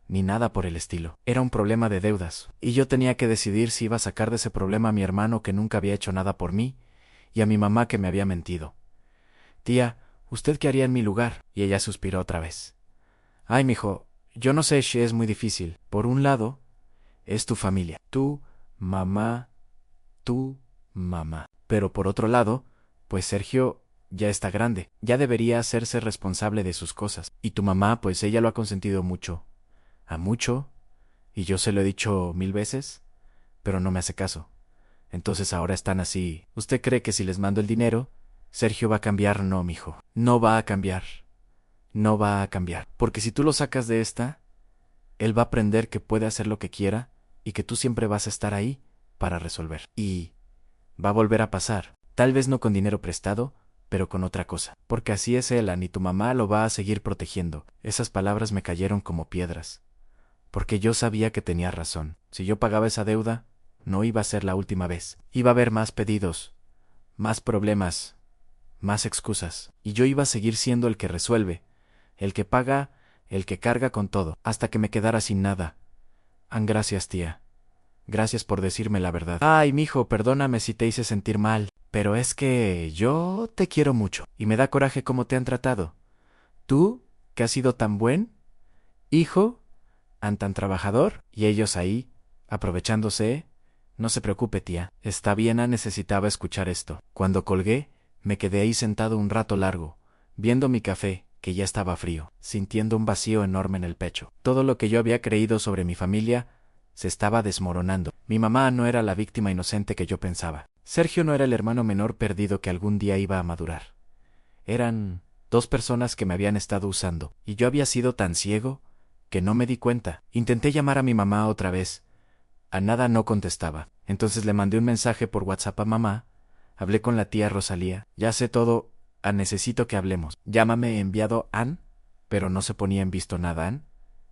ni nada por el estilo. Era un problema de deudas, y yo tenía que decidir si iba a sacar de ese problema a mi hermano que nunca había hecho nada por mí, y a mi mamá que me había mentido. Tía, ¿usted qué haría en mi lugar? Y ella suspiró otra vez. Ay, mijo, yo no sé si es muy difícil. Por un lado, es tu familia. Tú, mamá, tú mamá. Pero por otro lado, pues Sergio ya está grande, ya debería hacerse responsable de sus cosas. Y tu mamá, pues ella lo ha consentido mucho, a mucho, y yo se lo he dicho 1000 veces, pero no me hace caso. Entonces ahora están así. ¿Usted cree que si les mando el dinero, Sergio va a cambiar? No, mijo. No va a cambiar. No va a cambiar. Porque si tú lo sacas de esta, él va a aprender que puede hacer lo que quiera y que tú siempre vas a estar ahí para resolver. Y va a volver a pasar. Tal vez no con dinero prestado, pero con otra cosa. Porque así es él, ni tu mamá lo va a seguir protegiendo. Esas palabras me cayeron como piedras. Porque yo sabía que tenía razón. Si yo pagaba esa deuda, no iba a ser la última vez. Iba a haber más pedidos, más problemas, más excusas. Y yo iba a seguir siendo el que resuelve, el que paga, el que carga con todo, hasta que me quedara sin nada. Gracias, tía. Gracias por decirme la verdad. Ay, mijo, perdóname si te hice sentir mal, pero es que yo te quiero mucho, y me da coraje cómo te han tratado. Tú, que has sido tan buen hijo, tan trabajador, y ellos ahí, aprovechándose. No se preocupe, tía. Está bien, necesitaba escuchar esto. Cuando colgué, me quedé ahí sentado un rato largo, viendo mi café, que ya estaba frío, sintiendo un vacío enorme en el pecho. Todo lo que yo había creído sobre mi familia se estaba desmoronando. Mi mamá no era la víctima inocente que yo pensaba. Sergio no era el hermano menor perdido que algún día iba a madurar. Eran dos personas que me habían estado usando, y yo había sido tan ciego que no me di cuenta. Intenté llamar a mi mamá otra vez. A nada no contestaba. Entonces le mandé un mensaje por WhatsApp a mamá. Hablé con la tía Rosalía. Ya sé todo. Necesito que hablemos. Llámame enviado Ann. Pero no se ponía en visto nada Ann.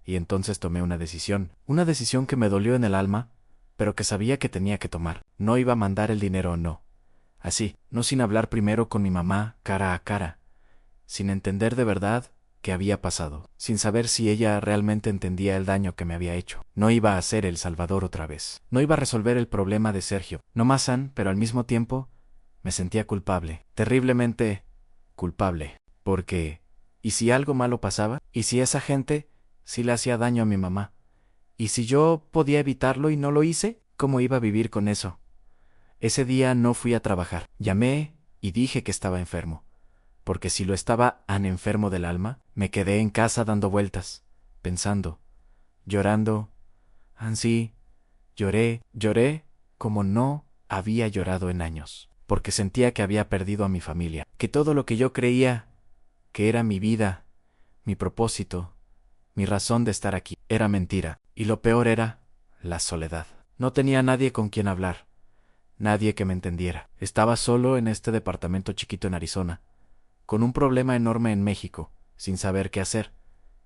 Y entonces tomé una decisión. Una decisión que me dolió en el alma, pero que sabía que tenía que tomar. No iba a mandar el dinero o no. Así, no sin hablar primero con mi mamá, cara a cara. Sin entender de verdad qué había pasado, sin saber si ella realmente entendía el daño que me había hecho. No iba a ser el salvador otra vez. No iba a resolver el problema de Sergio. No más Ann, pero al mismo tiempo me sentía culpable, terriblemente culpable. Porque, ¿y si algo malo pasaba? ¿Y si esa gente sí le hacía daño a mi mamá? ¿Y si yo podía evitarlo y no lo hice? ¿Cómo iba a vivir con eso? Ese día no fui a trabajar. Llamé y dije que estaba enfermo. Porque si lo estaba enfermo del alma, me quedé en casa dando vueltas, pensando, llorando. Sí, lloré como no había llorado en años, porque sentía que había perdido a mi familia, que todo lo que yo creía que era mi vida, mi propósito, mi razón de estar aquí, era mentira, y lo peor era la soledad. No tenía nadie con quien hablar, nadie que me entendiera. Estaba solo en este departamento chiquito en Arizona, con un problema enorme en México, sin saber qué hacer,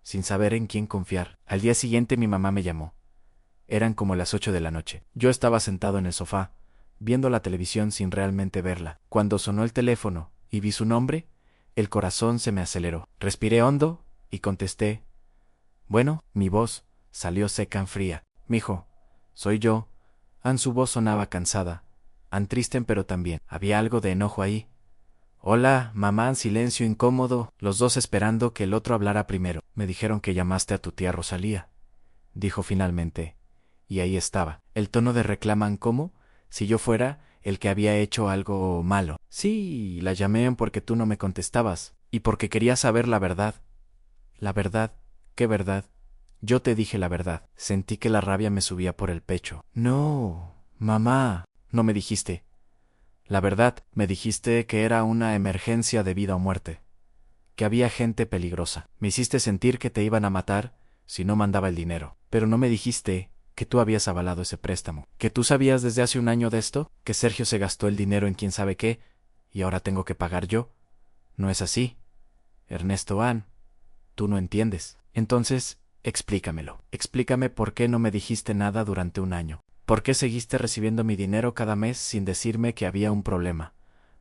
sin saber en quién confiar. Al día siguiente mi mamá me llamó. Eran como las 8 de la noche. Yo estaba sentado en el sofá, viendo la televisión sin realmente verla. Cuando sonó el teléfono y vi su nombre, el corazón se me aceleró. Respiré hondo y contesté. Bueno, mi voz salió seca y fría. Mijo, soy yo. Su voz sonaba cansada, triste, pero también había algo de enojo ahí. Hola, mamá, en silencio incómodo, los dos esperando que el otro hablara primero. Me dijeron que llamaste a tu tía Rosalía, dijo finalmente. Y ahí estaba, el tono de reclaman como si yo fuera el que había hecho algo malo. Sí, la llamé porque tú no me contestabas, y porque quería saber la verdad. La verdad, ¿qué verdad? Yo te dije la verdad. Sentí que la rabia me subía por el pecho. No, mamá, no me dijiste. La verdad, me dijiste que era una emergencia de vida o muerte, que había gente peligrosa. Me hiciste sentir que te iban a matar si no mandaba el dinero. Pero no me dijiste que tú habías avalado ese préstamo, que tú sabías desde hace un año de esto, que Sergio se gastó el dinero en quién sabe qué, y ahora tengo que pagar yo. No es así. Ernesto Ann, tú no entiendes. Entonces, explícamelo. Explícame por qué no me dijiste nada durante un año. ¿Por qué seguiste recibiendo mi dinero cada mes sin decirme que había un problema?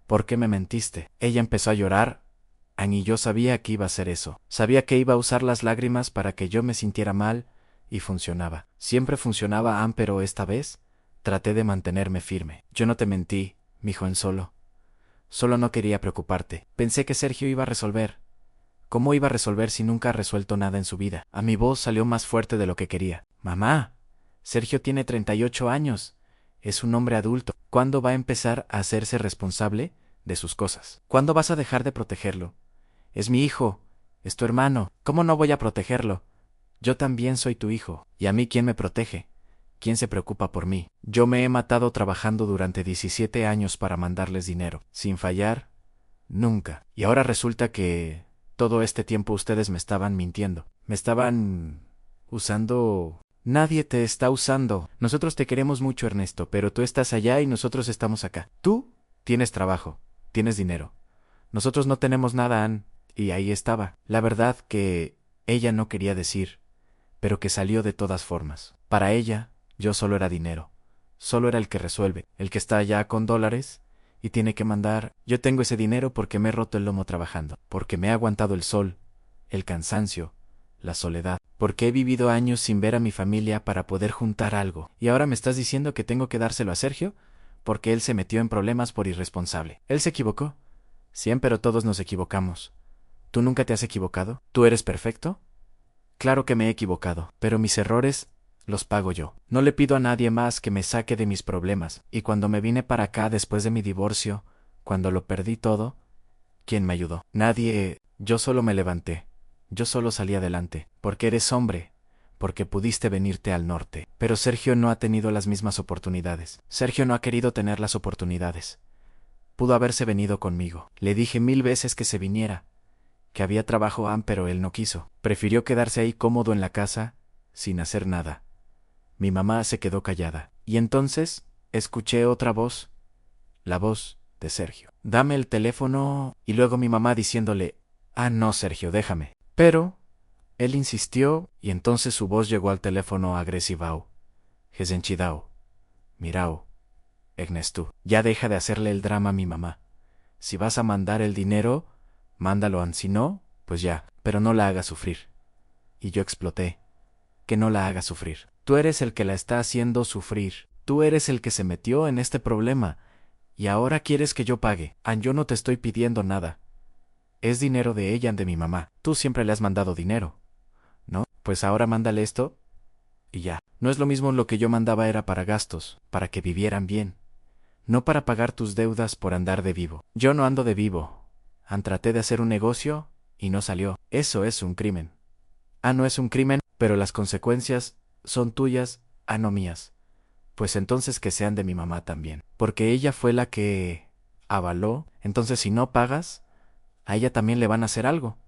¿Por qué me mentiste? Ella empezó a llorar, y yo sabía que iba a hacer eso. Sabía que iba a usar las lágrimas para que yo me sintiera mal, y funcionaba. Siempre funcionaba, pero esta vez traté de mantenerme firme. Yo no te mentí, mijo en solo. Solo no quería preocuparte. Pensé que Sergio iba a resolver. ¿Cómo iba a resolver si nunca ha resuelto nada en su vida? Mi voz salió más fuerte de lo que quería. Mamá, Sergio tiene 38 años. Es un hombre adulto. ¿Cuándo va a empezar a hacerse responsable de sus cosas? ¿Cuándo vas a dejar de protegerlo? Es mi hijo, es tu hermano. ¿Cómo no voy a protegerlo? Yo también soy tu hijo. ¿Y a mí quién me protege? ¿Quién se preocupa por mí? Yo me he matado trabajando durante 17 años para mandarles dinero, sin fallar, nunca. Y ahora resulta que todo este tiempo ustedes me estaban mintiendo. Me estaban usando. Nadie te está usando. Nosotros te queremos mucho, Ernesto, pero tú estás allá y nosotros estamos acá. Tú tienes trabajo, tienes dinero. Nosotros no tenemos nada, Ann. Y ahí estaba. La verdad que ella no quería decir, pero que salió de todas formas. Para ella, yo solo era dinero. Solo era el que resuelve, el que está allá con dólares y tiene que mandar. Yo tengo ese dinero porque me he roto el lomo trabajando, porque me he aguantado el sol, el cansancio, la soledad, porque he vivido años sin ver a mi familia para poder juntar algo. ¿Y ahora me estás diciendo que tengo que dárselo a Sergio? Porque él se metió en problemas por irresponsable. Él se equivocó. Sí, pero todos nos equivocamos. ¿Tú nunca te has equivocado? ¿Tú eres perfecto? Claro que me he equivocado, pero mis errores los pago yo. No le pido a nadie más que me saque de mis problemas. Y cuando me vine para acá después de mi divorcio, cuando lo perdí todo, ¿quién me ayudó? Nadie. Yo solo me levanté. Yo solo salí adelante. Porque eres hombre. Porque pudiste venirte al norte. Pero Sergio no ha tenido las mismas oportunidades. Sergio no ha querido tener las oportunidades. Pudo haberse venido conmigo. Le dije 1000 veces que se viniera. Que había trabajo, pero él no quiso. Prefirió quedarse ahí cómodo en la casa, sin hacer nada. Mi mamá se quedó callada. Y entonces escuché otra voz, la voz de Sergio. Dame el teléfono. Y luego mi mamá diciéndole, no, Sergio, déjame. Pero él insistió y entonces su voz llegó al teléfono agresivao. Gesenchidao. Mirao. Ernesto. Ya deja de hacerle el drama a mi mamá. Si vas a mandar el dinero, mándalo, si no, pues ya, pero no la hagas sufrir. Y yo exploté. Que no la hagas sufrir. Tú eres el que la está haciendo sufrir. Tú eres el que se metió en este problema. Y ahora quieres que yo pague. Yo no te estoy pidiendo nada. Es dinero de ella, de mi mamá. Tú siempre le has mandado dinero, ¿no? Pues ahora mándale esto y ya. No es lo mismo. Lo que yo mandaba era para gastos, para que vivieran bien. No para pagar tus deudas por andar de vivo. Yo no ando de vivo. Traté de hacer un negocio y no salió. Eso es un crimen. No es un crimen, pero las consecuencias son tuyas, no mías. Pues entonces que sean de mi mamá también. Porque ella fue la que avaló. Entonces si no pagas, a ella también le van a hacer algo.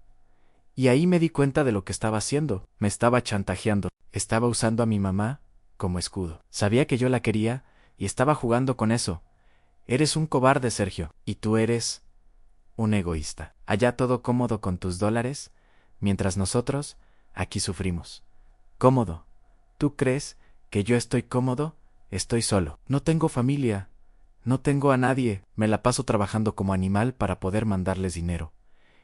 Y ahí me di cuenta de lo que estaba haciendo. Me estaba chantajeando. Estaba usando a mi mamá como escudo. Sabía que yo la quería y estaba jugando con eso. Eres un cobarde, Sergio. Y tú eres un egoísta. Allá todo cómodo con tus dólares, mientras nosotros aquí sufrimos. Cómodo. ¿Tú crees que yo estoy cómodo? Estoy solo. No tengo familia. No tengo a nadie. Me la paso trabajando como animal para poder mandarles dinero.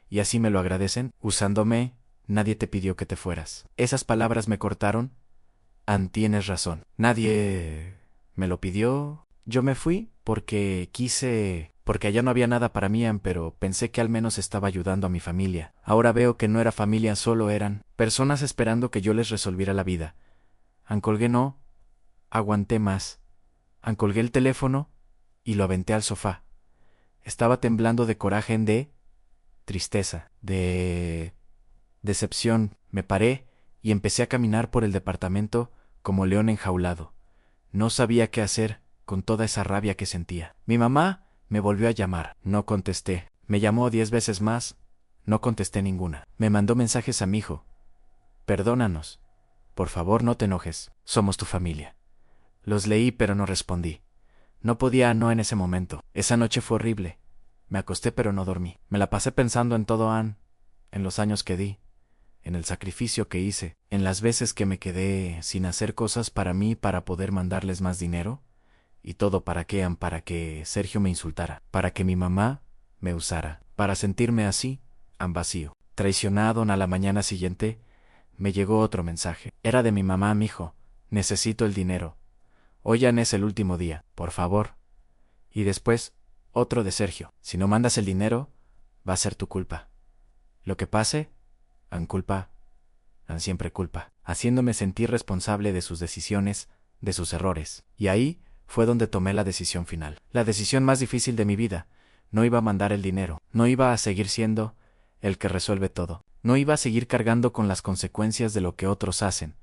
Y así me lo agradecen, usándome. Nadie te pidió que te fueras. Esas palabras me cortaron. Tienes razón. Nadie me lo pidió. Yo me fui porque quise. Porque allá no había nada para mí, pero pensé que al menos estaba ayudando a mi familia. Ahora veo que no era familia, solo eran personas esperando que yo les resolviera la vida. Colgué no. Aguanté más. Colgué el teléfono y lo aventé al sofá. Estaba temblando de coraje, de tristeza, de decepción. Me paré y empecé a caminar por el departamento como león enjaulado. No sabía qué hacer con toda esa rabia que sentía. Mi mamá me volvió a llamar. No contesté. Me llamó 10 veces más. No contesté ninguna. Me mandó mensajes a mi hijo. Perdónanos. Por favor, no te enojes. Somos tu familia. Los leí, pero no respondí. No podía no en ese momento. Esa noche fue horrible. Me acosté, pero no dormí. Me la pasé pensando en todo, en los años que di, en el sacrificio que hice, en las veces que me quedé sin hacer cosas para mí para poder mandarles más dinero. Y todo para que Sergio me insultara, para que mi mamá me usara, para sentirme así, vacío. Traicionado. A la mañana siguiente, me llegó otro mensaje. Era de mi mamá, mijo. Necesito el dinero. Hoy es el último día, por favor. Y después, otro de Sergio. Si no mandas el dinero, va a ser tu culpa. Lo que pase, culpa, siempre culpa, haciéndome sentir responsable de sus decisiones, de sus errores. Y ahí fue donde tomé la decisión final. La decisión más difícil de mi vida. No iba a mandar el dinero. No iba a seguir siendo el que resuelve todo. No iba a seguir cargando con las consecuencias de lo que otros hacen.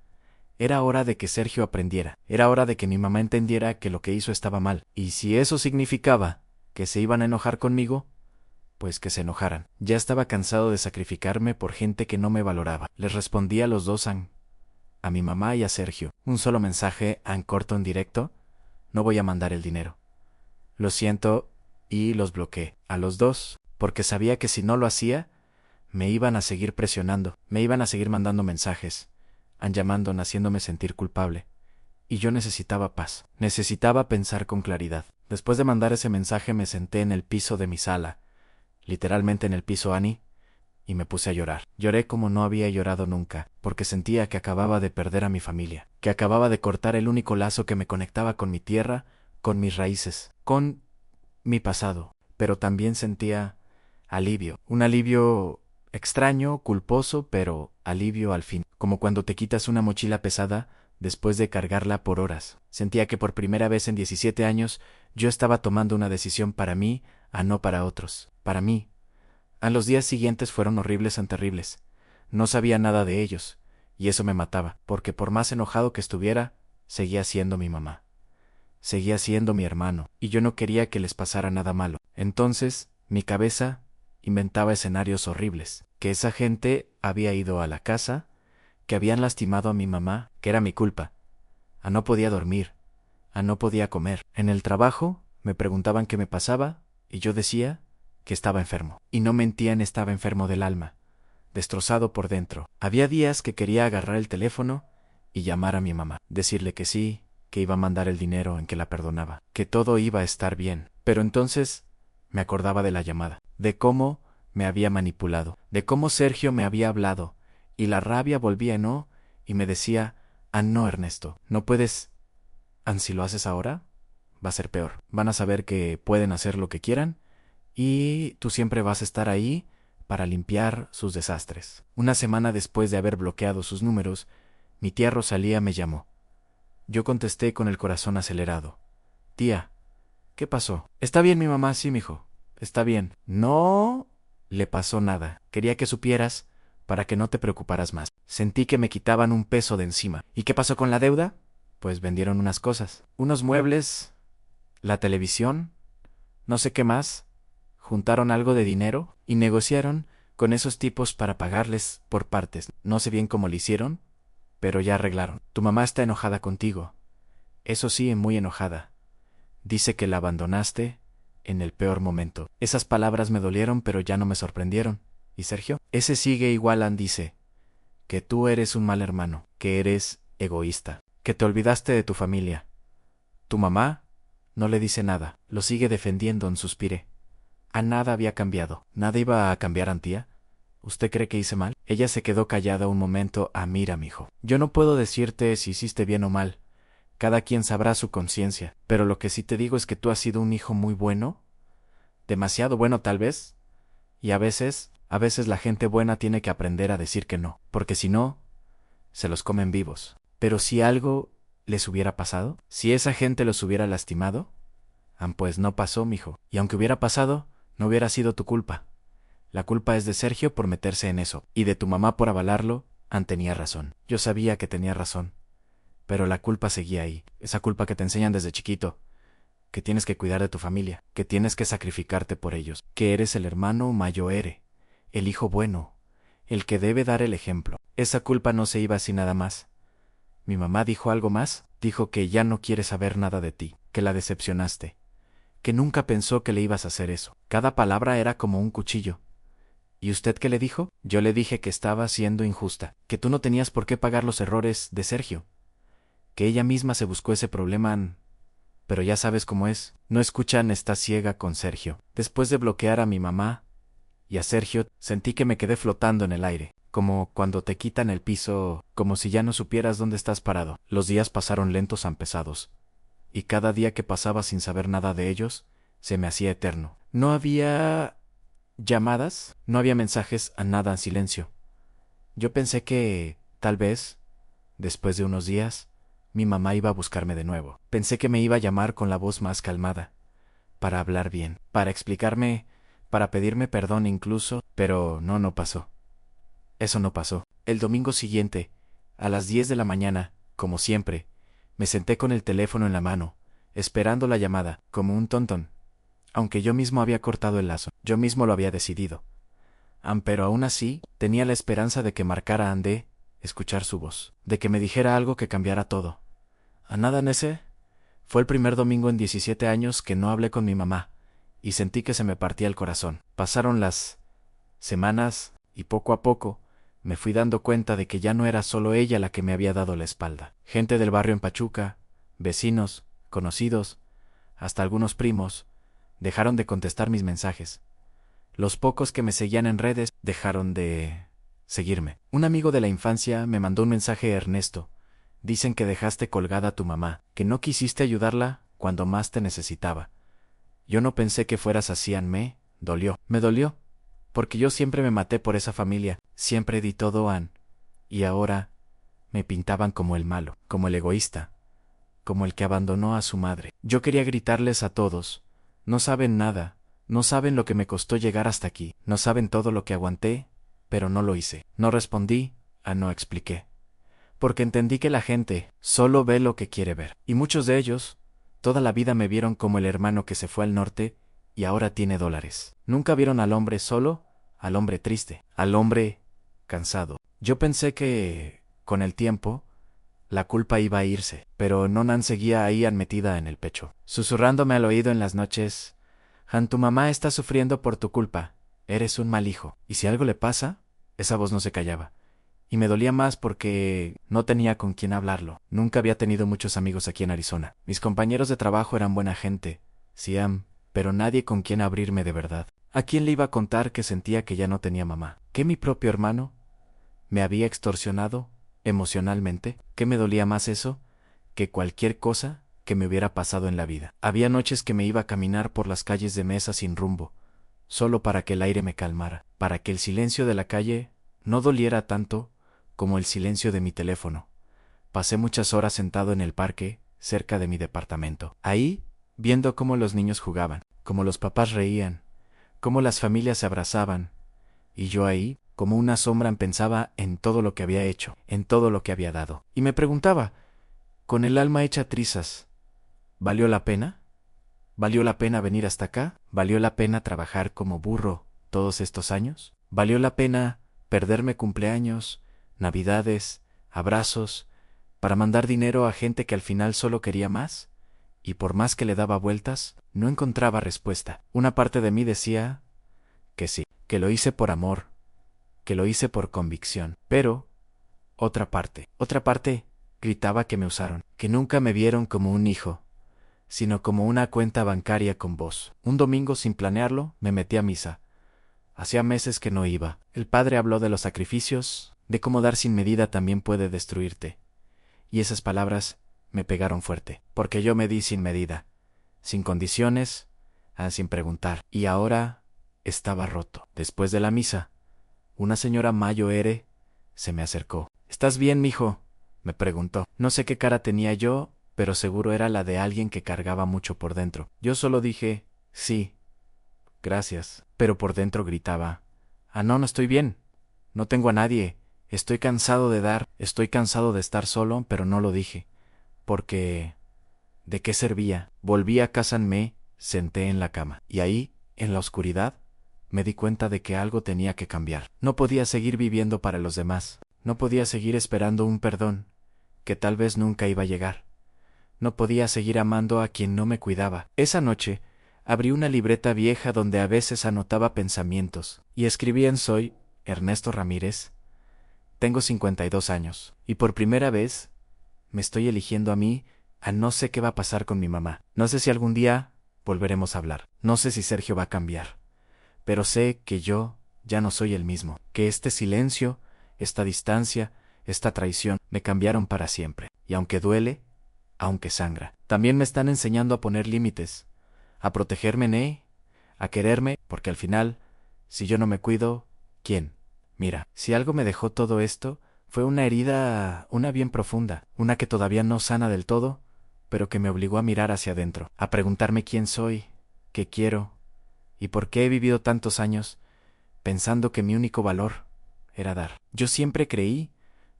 Era hora de que Sergio aprendiera. Era hora de que mi mamá entendiera que lo que hizo estaba mal. Y si eso significaba que se iban a enojar conmigo, pues que se enojaran. Ya estaba cansado de sacrificarme por gente que no me valoraba. Les respondí a los dos a mi mamá y a Sergio. Un solo mensaje en corto en directo. No voy a mandar el dinero. Lo siento, y los bloqueé. A los dos, porque sabía que si no lo hacía, me iban a seguir presionando, me iban a seguir mandando mensajes, llamando, haciéndome sentir culpable. Y yo necesitaba paz. Necesitaba pensar con claridad. Después de mandar ese mensaje me senté en el piso de mi sala, literalmente en el piso Annie, y me puse a llorar. Lloré como no había llorado nunca, porque sentía que acababa de perder a mi familia, que acababa de cortar el único lazo que me conectaba con mi tierra, con mis raíces, con mi pasado. Pero también sentía alivio, un alivio extraño, culposo, pero alivio al fin, como cuando te quitas una mochila pesada después de cargarla por horas. Sentía que por primera vez en 17 años yo estaba tomando una decisión para mí, no para otros, para mí. Los días siguientes fueron horribles terribles. No sabía nada de ellos, y eso me mataba, porque por más enojado que estuviera, seguía siendo mi mamá. Seguía siendo mi hermano, y yo no quería que les pasara nada malo. Entonces, mi cabeza inventaba escenarios horribles, que esa gente había ido a la casa, que habían lastimado a mi mamá, que era mi culpa. No podía dormir, no podía comer. En el trabajo me preguntaban qué me pasaba, y yo decía que estaba enfermo. Y no mentían, estaba enfermo del alma, destrozado por dentro. Había días que quería agarrar el teléfono y llamar a mi mamá, decirle que sí, que iba a mandar el dinero, en que la perdonaba, que todo iba a estar bien. Pero entonces me acordaba de la llamada, de cómo me había manipulado, de cómo Sergio me había hablado, y la rabia volvía y me decía, no, Ernesto, no puedes, si lo haces ahora, va a ser peor. Van a saber que pueden hacer lo que quieran, y tú siempre vas a estar ahí para limpiar sus desastres. Una semana después de haber bloqueado sus números, mi tía Rosalía me llamó. Yo contesté con el corazón acelerado. Tía, ¿qué pasó? Está bien mi mamá, sí, mijo. Está bien. No le pasó nada. Quería que supieras para que no te preocuparas más. Sentí que me quitaban un peso de encima. ¿Y qué pasó con la deuda? Pues vendieron unas cosas. Unos muebles, la televisión, no sé qué más. Juntaron algo de dinero y negociaron con esos tipos para pagarles por partes. No sé bien cómo lo hicieron, pero ya arreglaron. Tu mamá está enojada contigo. Eso sí, muy enojada. Dice que la abandonaste en el peor momento. Esas palabras me dolieron, pero ya no me sorprendieron. ¿Y Sergio? Ese sigue igual, dice que tú eres un mal hermano, que eres egoísta, que te olvidaste de tu familia. Tu mamá no le dice nada, lo sigue defendiendo, suspiré. Nada había cambiado. ¿Nada iba a cambiar, tía? ¿Usted cree que hice mal? Ella se quedó callada un momento. Mira, mijo. Yo no puedo decirte si hiciste bien o mal. Cada quien sabrá su conciencia. Pero lo que sí te digo es que tú has sido un hijo muy bueno. Demasiado bueno, tal vez. Y a veces la gente buena tiene que aprender a decir que no. Porque si no, se los comen vivos. Pero si algo les hubiera pasado, si esa gente los hubiera lastimado, pues no pasó, mijo. Y aunque hubiera pasado, no hubiera sido tu culpa. La culpa es de Sergio por meterse en eso, y de tu mamá por avalarlo. Tenía razón. Yo sabía que tenía razón. Pero la culpa seguía ahí. Esa culpa que te enseñan desde chiquito. Que tienes que cuidar de tu familia. Que tienes que sacrificarte por ellos. Que eres el hermano mayor, el hijo bueno. El que debe dar el ejemplo. Esa culpa no se iba así nada más. Mi mamá dijo algo más. Dijo que ya no quiere saber nada de ti. Que la decepcionaste. Que nunca pensó que le ibas a hacer eso. Cada palabra era como un cuchillo. ¿Y usted qué le dijo? Yo le dije que estaba siendo injusta, que tú no tenías por qué pagar los errores de Sergio, que ella misma se buscó ese problema, pero ya sabes cómo es. No escuchan, está ciega con Sergio. Después de bloquear a mi mamá y a Sergio, sentí que me quedé flotando en el aire, como cuando te quitan el piso, como si ya no supieras dónde estás parado. Los días pasaron lentos, pesados. Y cada día que pasaba sin saber nada de ellos, se me hacía eterno. No había llamadas, no había mensajes, nada, en silencio. Yo pensé que, tal vez, después de unos días, mi mamá iba a buscarme de nuevo. Pensé que me iba a llamar con la voz más calmada, para hablar bien, para explicarme, para pedirme perdón incluso, pero no pasó. Eso no pasó. El domingo siguiente, a las 10 de la mañana, como siempre, me senté con el teléfono en la mano, esperando la llamada, como un tontón. Aunque yo mismo había cortado el lazo, yo mismo lo había decidido. Pero aún así, tenía la esperanza de que marcara Andé, escuchar su voz, de que me dijera algo que cambiara todo. ¿A nada, Nese? Fue el primer domingo en 17 años que no hablé con mi mamá, y sentí que se me partía el corazón. Pasaron las semanas, y poco a poco, me fui dando cuenta de que ya no era solo ella la que me había dado la espalda. Gente del barrio en Pachuca, vecinos, conocidos, hasta algunos primos, dejaron de contestar mis mensajes. Los pocos que me seguían en redes dejaron de seguirme. Un amigo de la infancia me mandó un mensaje: Ernesto, dicen que dejaste colgada a tu mamá, que no quisiste ayudarla cuando más te necesitaba. Yo no pensé que fueras así, Anne. Me dolió, porque yo siempre me maté por esa familia, siempre di todo, Anne, y ahora me pintaban como el malo, como el egoísta, como el que abandonó a su madre. Yo quería gritarles a todos: no saben nada, no saben lo que me costó llegar hasta aquí, no saben todo lo que aguanté, pero no lo hice. No respondí, no expliqué. Porque entendí que la gente solo ve lo que quiere ver. Y muchos de ellos, toda la vida me vieron como el hermano que se fue al norte y ahora tiene dólares. Nunca vieron al hombre solo, al hombre triste, al hombre cansado. Yo pensé que, con el tiempo, la culpa iba a irse, pero Nonan seguía ahí metida en el pecho, susurrándome al oído en las noches: Han, tu mamá está sufriendo por tu culpa, eres un mal hijo. ¿Y si algo le pasa? Esa voz no se callaba. Y me dolía más porque no tenía con quién hablarlo. Nunca había tenido muchos amigos aquí en Arizona. Mis compañeros de trabajo eran buena gente, Siam, pero nadie con quien abrirme de verdad. ¿A quién le iba a contar que sentía que ya no tenía mamá? ¿Que mi propio hermano me había extorsionado emocionalmente? ¿Qué me dolía más eso que cualquier cosa que me hubiera pasado en la vida? Había noches que me iba a caminar por las calles de Mesa sin rumbo, solo para que el aire me calmara, para que el silencio de la calle no doliera tanto como el silencio de mi teléfono. Pasé muchas horas sentado en el parque, cerca de mi departamento. Ahí, viendo cómo los niños jugaban, cómo los papás reían, cómo las familias se abrazaban, y yo ahí, como una sombra, pensaba en todo lo que había hecho, en todo lo que había dado. Y me preguntaba, con el alma hecha trizas, ¿valió la pena? ¿Valió la pena venir hasta acá? ¿Valió la pena trabajar como burro todos estos años? ¿Valió la pena perderme cumpleaños, navidades, abrazos, para mandar dinero a gente que al final solo quería más? Y por más que le daba vueltas, no encontraba respuesta. Una parte de mí decía que sí, que lo hice por amor, que lo hice por convicción. Pero otra parte gritaba que me usaron, que nunca me vieron como un hijo, sino como una cuenta bancaria con voz. Un domingo, sin planearlo, me metí a misa. Hacía meses que no iba. El padre habló de los sacrificios, de cómo dar sin medida también puede destruirte. Y esas palabras me pegaron fuerte, porque yo me di sin medida, sin condiciones, sin preguntar. Y ahora estaba roto. Después de la misa, una señora Mayo Ere se me acercó. ¿Estás bien, mijo?, me preguntó. No sé qué cara tenía yo, pero seguro era la de alguien que cargaba mucho por dentro. Yo solo dije, sí, gracias, pero por dentro gritaba: no estoy bien, no tengo a nadie, estoy cansado de dar, estoy cansado de estar solo, pero no lo dije, porque ¿de qué servía? Volví a casa, me senté en la cama, y ahí, en la oscuridad, me di cuenta de que algo tenía que cambiar. No podía seguir viviendo para los demás, no podía seguir esperando un perdón que tal vez nunca iba a llegar. No podía seguir amando a quien no me cuidaba. Esa noche, abrí una libreta vieja donde a veces anotaba pensamientos, y escribí en: soy Ernesto Ramírez, tengo 52 años, y por primera vez me estoy eligiendo a mí. No sé qué va a pasar con mi mamá. No sé si algún día volveremos a hablar. No sé si Sergio va a cambiar. Pero sé que yo ya no soy el mismo, que este silencio, esta distancia, esta traición me cambiaron para siempre. Y aunque duele, aunque sangra, también me están enseñando a poner límites, a protegerme, a quererme, porque al final, si yo no me cuido, ¿quién? Mira, si algo me dejó todo esto, Fue una herida, una bien profunda, una que todavía no sana del todo, pero que me obligó a mirar hacia adentro, a preguntarme quién soy, qué quiero y por qué he vivido tantos años pensando que mi único valor era dar. Yo siempre creí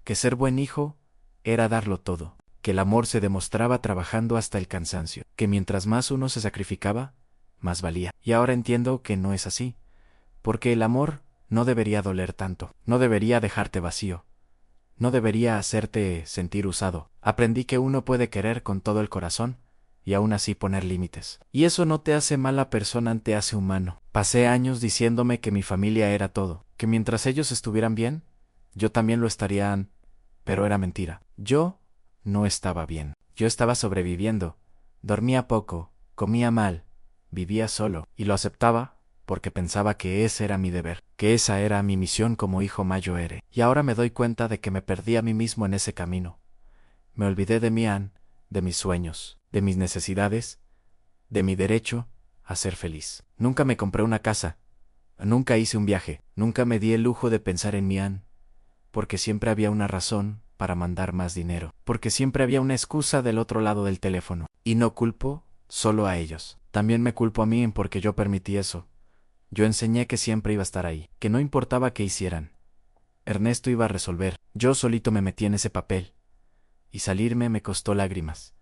que ser buen hijo era darlo todo, que el amor se demostraba trabajando hasta el cansancio, que mientras más uno se sacrificaba, más valía. Y ahora entiendo que no es así, porque el amor no debería doler tanto, no debería dejarte vacío, no debería hacerte sentir usado. Aprendí que uno puede querer con todo el corazón y aún así poner límites. Y eso no te hace mala persona, te hace humano. Pasé años diciéndome que mi familia era todo, que mientras ellos estuvieran bien, yo también lo estaría, pero era mentira. Yo no estaba bien. Yo estaba sobreviviendo. Dormía poco, comía mal, vivía solo, y lo aceptaba porque pensaba que ese era mi deber, que esa era mi misión como hijo mayor. Y ahora me doy cuenta de que me perdí a mí mismo en ese camino. Me olvidé de mi de mis sueños, de mis necesidades, de mi derecho a ser feliz. Nunca me compré una casa, nunca hice un viaje, nunca me di el lujo de pensar en mi porque siempre había una razón para mandar más dinero, porque siempre había una excusa del otro lado del teléfono. Y no culpo solo a ellos, también me culpo a mí porque yo permití eso. Yo enseñé que siempre iba a estar ahí, que no importaba qué hicieran. Ernesto iba a resolver, yo solito me metí en ese papel. Y salirme me costó lágrimas,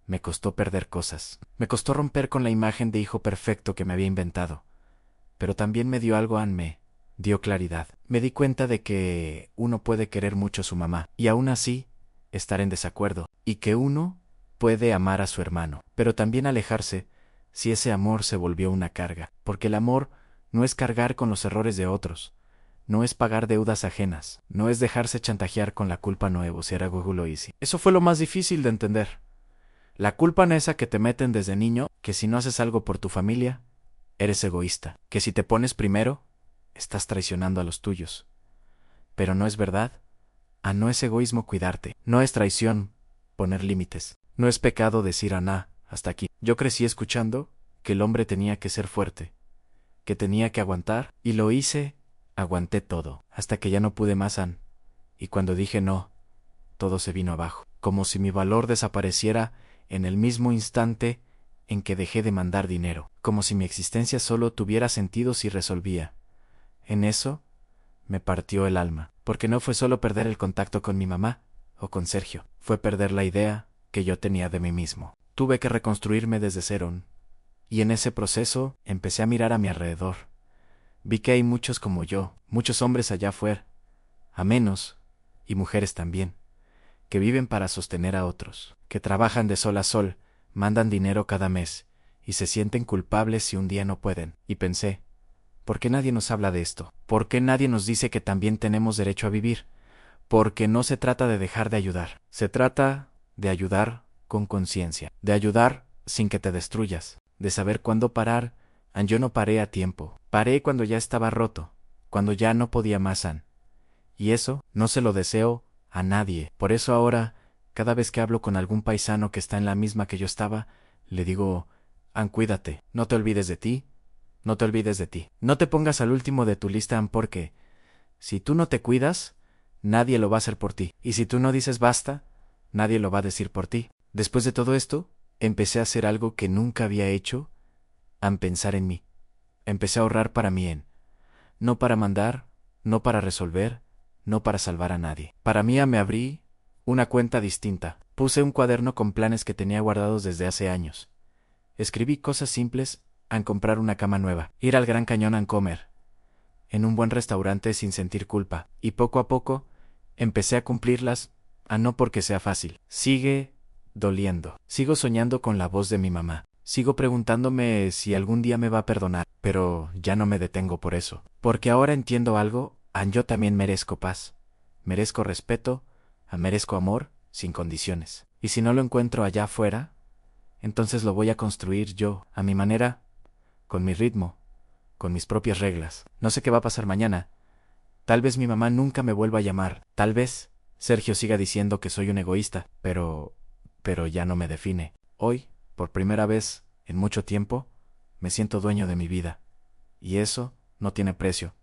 me costó perder cosas, me costó romper con la imagen de hijo perfecto que me había inventado. Pero también me dio algo, me dio claridad. Me di cuenta de que uno puede querer mucho a su mamá y aún así estar en desacuerdo, y que uno puede amar a su hermano, pero también alejarse si ese amor se volvió una carga, porque el amor no es cargar con los errores de otros, no es pagar deudas ajenas, no es dejarse chantajear con la culpa nuevo, si era Google Easy. Eso fue lo más difícil de entender. La culpa no es esa que te meten desde niño, que si no haces algo por tu familia, eres egoísta, que si te pones primero, estás traicionando a los tuyos. Pero no es verdad. No es egoísmo cuidarte, no es traición poner límites, no es pecado decir hasta aquí. Yo crecí escuchando que el hombre tenía que ser fuerte, que tenía que aguantar, y lo hice, aguanté todo, hasta que ya no pude más, y cuando dije no, todo se vino abajo, como si mi valor desapareciera en el mismo instante en que dejé de mandar dinero, como si mi existencia solo tuviera sentido si resolvía. En eso me partió el alma, porque no fue solo perder el contacto con mi mamá o con Sergio, fue perder la idea que yo tenía de mí mismo. Tuve que reconstruirme desde cero, y en ese proceso empecé a mirar a mi alrededor. Vi que hay muchos como yo, muchos hombres allá afuera, a menos, y mujeres también, que viven para sostener a otros, que trabajan de sol a sol, mandan dinero cada mes, y se sienten culpables si un día no pueden. Y pensé, ¿por qué nadie nos habla de esto? ¿Por qué nadie nos dice que también tenemos derecho a vivir? Porque no se trata de dejar de ayudar, se trata de ayudar con conciencia, de ayudar sin que te destruyas, de saber cuándo parar. Yo no paré a tiempo, paré cuando ya estaba roto, cuando ya no podía más, y eso no se lo deseo a nadie. Por eso ahora, cada vez que hablo con algún paisano que está en la misma que yo estaba, le digo, cuídate, no te olvides de ti, no te olvides de ti. No te pongas al último de tu lista, porque si tú no te cuidas, nadie lo va a hacer por ti. Y si tú no dices basta, nadie lo va a decir por ti. Después de todo esto, empecé a hacer algo que nunca había hecho, pensar en mí. Empecé a ahorrar para mí, no para mandar, no para resolver, no para salvar a nadie. Para mí me abrí una cuenta distinta. Puse un cuaderno con planes que tenía guardados desde hace años. Escribí cosas simples, comprar una cama nueva, ir al Gran Cañón a comer, en un buen restaurante sin sentir culpa, y poco a poco empecé a cumplirlas, no porque sea fácil. Sigue doliendo. Sigo soñando con la voz de mi mamá. Sigo preguntándome si algún día me va a perdonar, pero ya no me detengo por eso. Porque ahora entiendo algo, yo también merezco paz. Merezco respeto, merezco amor, sin condiciones. Y si no lo encuentro allá afuera, entonces lo voy a construir yo, a mi manera, con mi ritmo, con mis propias reglas. No sé qué va a pasar mañana. Tal vez mi mamá nunca me vuelva a llamar. Tal vez Sergio siga diciendo que soy un egoísta, pero ya no me define. Hoy, por primera vez en mucho tiempo, me siento dueño de mi vida. Y eso no tiene precio.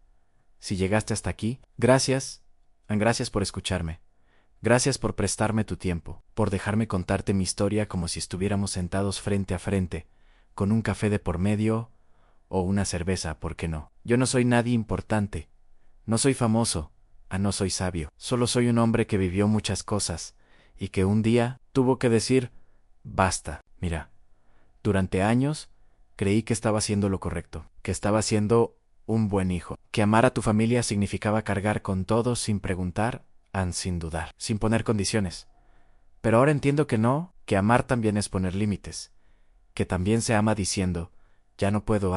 Si llegaste hasta aquí, gracias. Gracias por escucharme. Gracias por prestarme tu tiempo, por dejarme contarte mi historia como si estuviéramos sentados frente a frente, con un café de por medio o una cerveza, ¿por qué no? Yo no soy nadie importante, no soy famoso, no soy sabio, solo soy un hombre que vivió muchas cosas y que un día tuvo que decir, basta. Mira, durante años creí que estaba haciendo lo correcto, que estaba siendo un buen hijo, que amar a tu familia significaba cargar con todos sin preguntar, sin dudar, sin poner condiciones. Pero ahora entiendo que no, que amar también es poner límites, que también se ama diciendo, ya no puedo,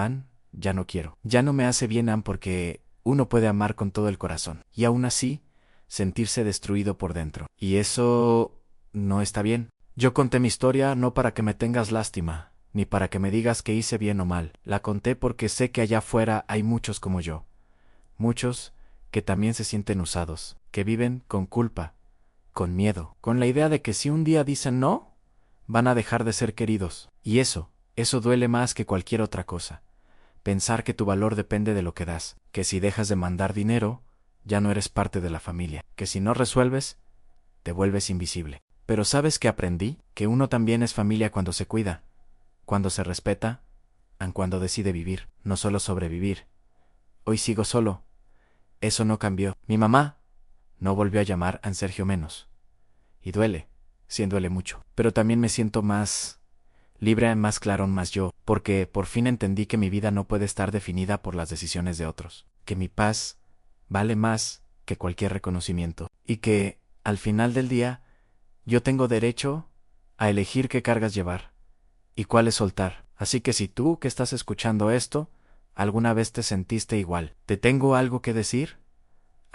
ya no quiero, ya no me hace bien, porque uno puede amar con todo el corazón, y aún así, sentirse destruido por dentro. Y eso no está bien. Yo conté mi historia no para que me tengas lástima, ni para que me digas que hice bien o mal. La conté porque sé que allá afuera hay muchos como yo. Muchos que también se sienten usados, que viven con culpa, con miedo, con la idea de que si un día dicen no, van a dejar de ser queridos. Y eso duele más que cualquier otra cosa. Pensar que tu valor depende de lo que das, que si dejas de mandar dinero, ya no eres parte de la familia, que si no resuelves, te vuelves invisible. Pero ¿sabes qué aprendí? Que uno también es familia cuando se cuida, cuando se respeta, cuando decide vivir, no solo sobrevivir. Hoy sigo solo. Eso no cambió. Mi mamá no volvió a llamar a Sergio menos. Y duele, sí duele mucho. Pero también me siento más libre, más claro, más yo, porque por fin entendí que mi vida no puede estar definida por las decisiones de otros, que mi paz vale más que cualquier reconocimiento, y que, al final del día, yo tengo derecho a elegir qué cargas llevar y cuáles soltar. Así que si tú que estás escuchando esto, alguna vez te sentiste igual, ¿te tengo algo que decir?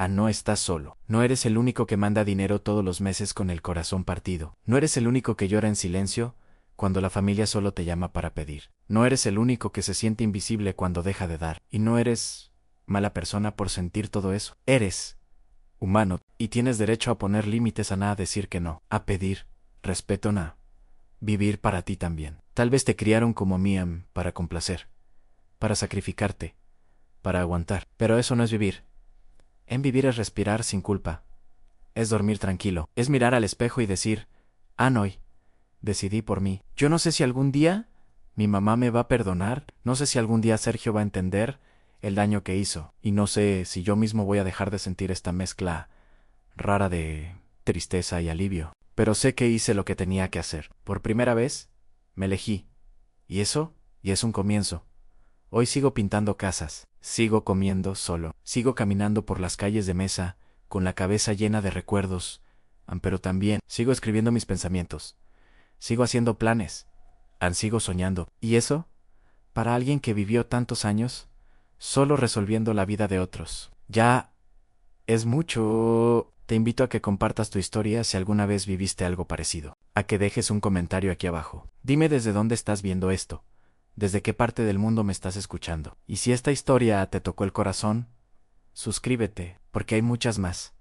No estás solo. No eres el único que manda dinero todos los meses con el corazón partido. No eres el único que llora en silencio cuando la familia solo te llama para pedir. No eres el único que se siente invisible cuando deja de dar. Y no eres mala persona por sentir todo eso. Eres humano y tienes derecho a poner límites, a decir que no, a pedir respeto, vivir para ti también. Tal vez te criaron como Miam para complacer, para sacrificarte, para aguantar. Pero eso no es vivir. Vivir es respirar sin culpa. Es dormir tranquilo. Es mirar al espejo y decir, no, decidí por mí. Yo no sé si algún día mi mamá me va a perdonar, no sé si algún día Sergio va a entender el daño que hizo, y no sé si yo mismo voy a dejar de sentir esta mezcla rara de tristeza y alivio. Pero sé que hice lo que tenía que hacer. Por primera vez, me elegí. Y es un comienzo. Hoy sigo pintando casas, sigo comiendo solo, sigo caminando por las calles de Mesa, con la cabeza llena de recuerdos, pero también sigo escribiendo mis pensamientos, sigo haciendo planes, sigo soñando. ¿Y eso? Para alguien que vivió tantos años, solo resolviendo la vida de otros. Ya es mucho. Te invito a que compartas tu historia si alguna vez viviste algo parecido, a que dejes un comentario aquí abajo. Dime desde dónde estás viendo esto. ¿Desde qué parte del mundo me estás escuchando? Y si esta historia te tocó el corazón, suscríbete, porque hay muchas más.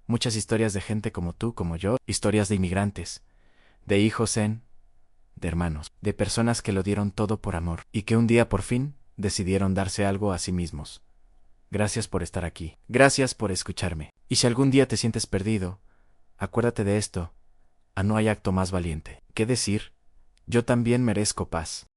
Muchas historias de gente como tú, como yo, historias de inmigrantes, de hijos de hermanos, de personas que lo dieron todo por amor, y que un día por fin decidieron darse algo a sí mismos. Gracias por estar aquí. Gracias por escucharme. Y si algún día te sientes perdido, acuérdate de esto. No hay acto más valiente. ¿Qué decir? Yo también merezco paz.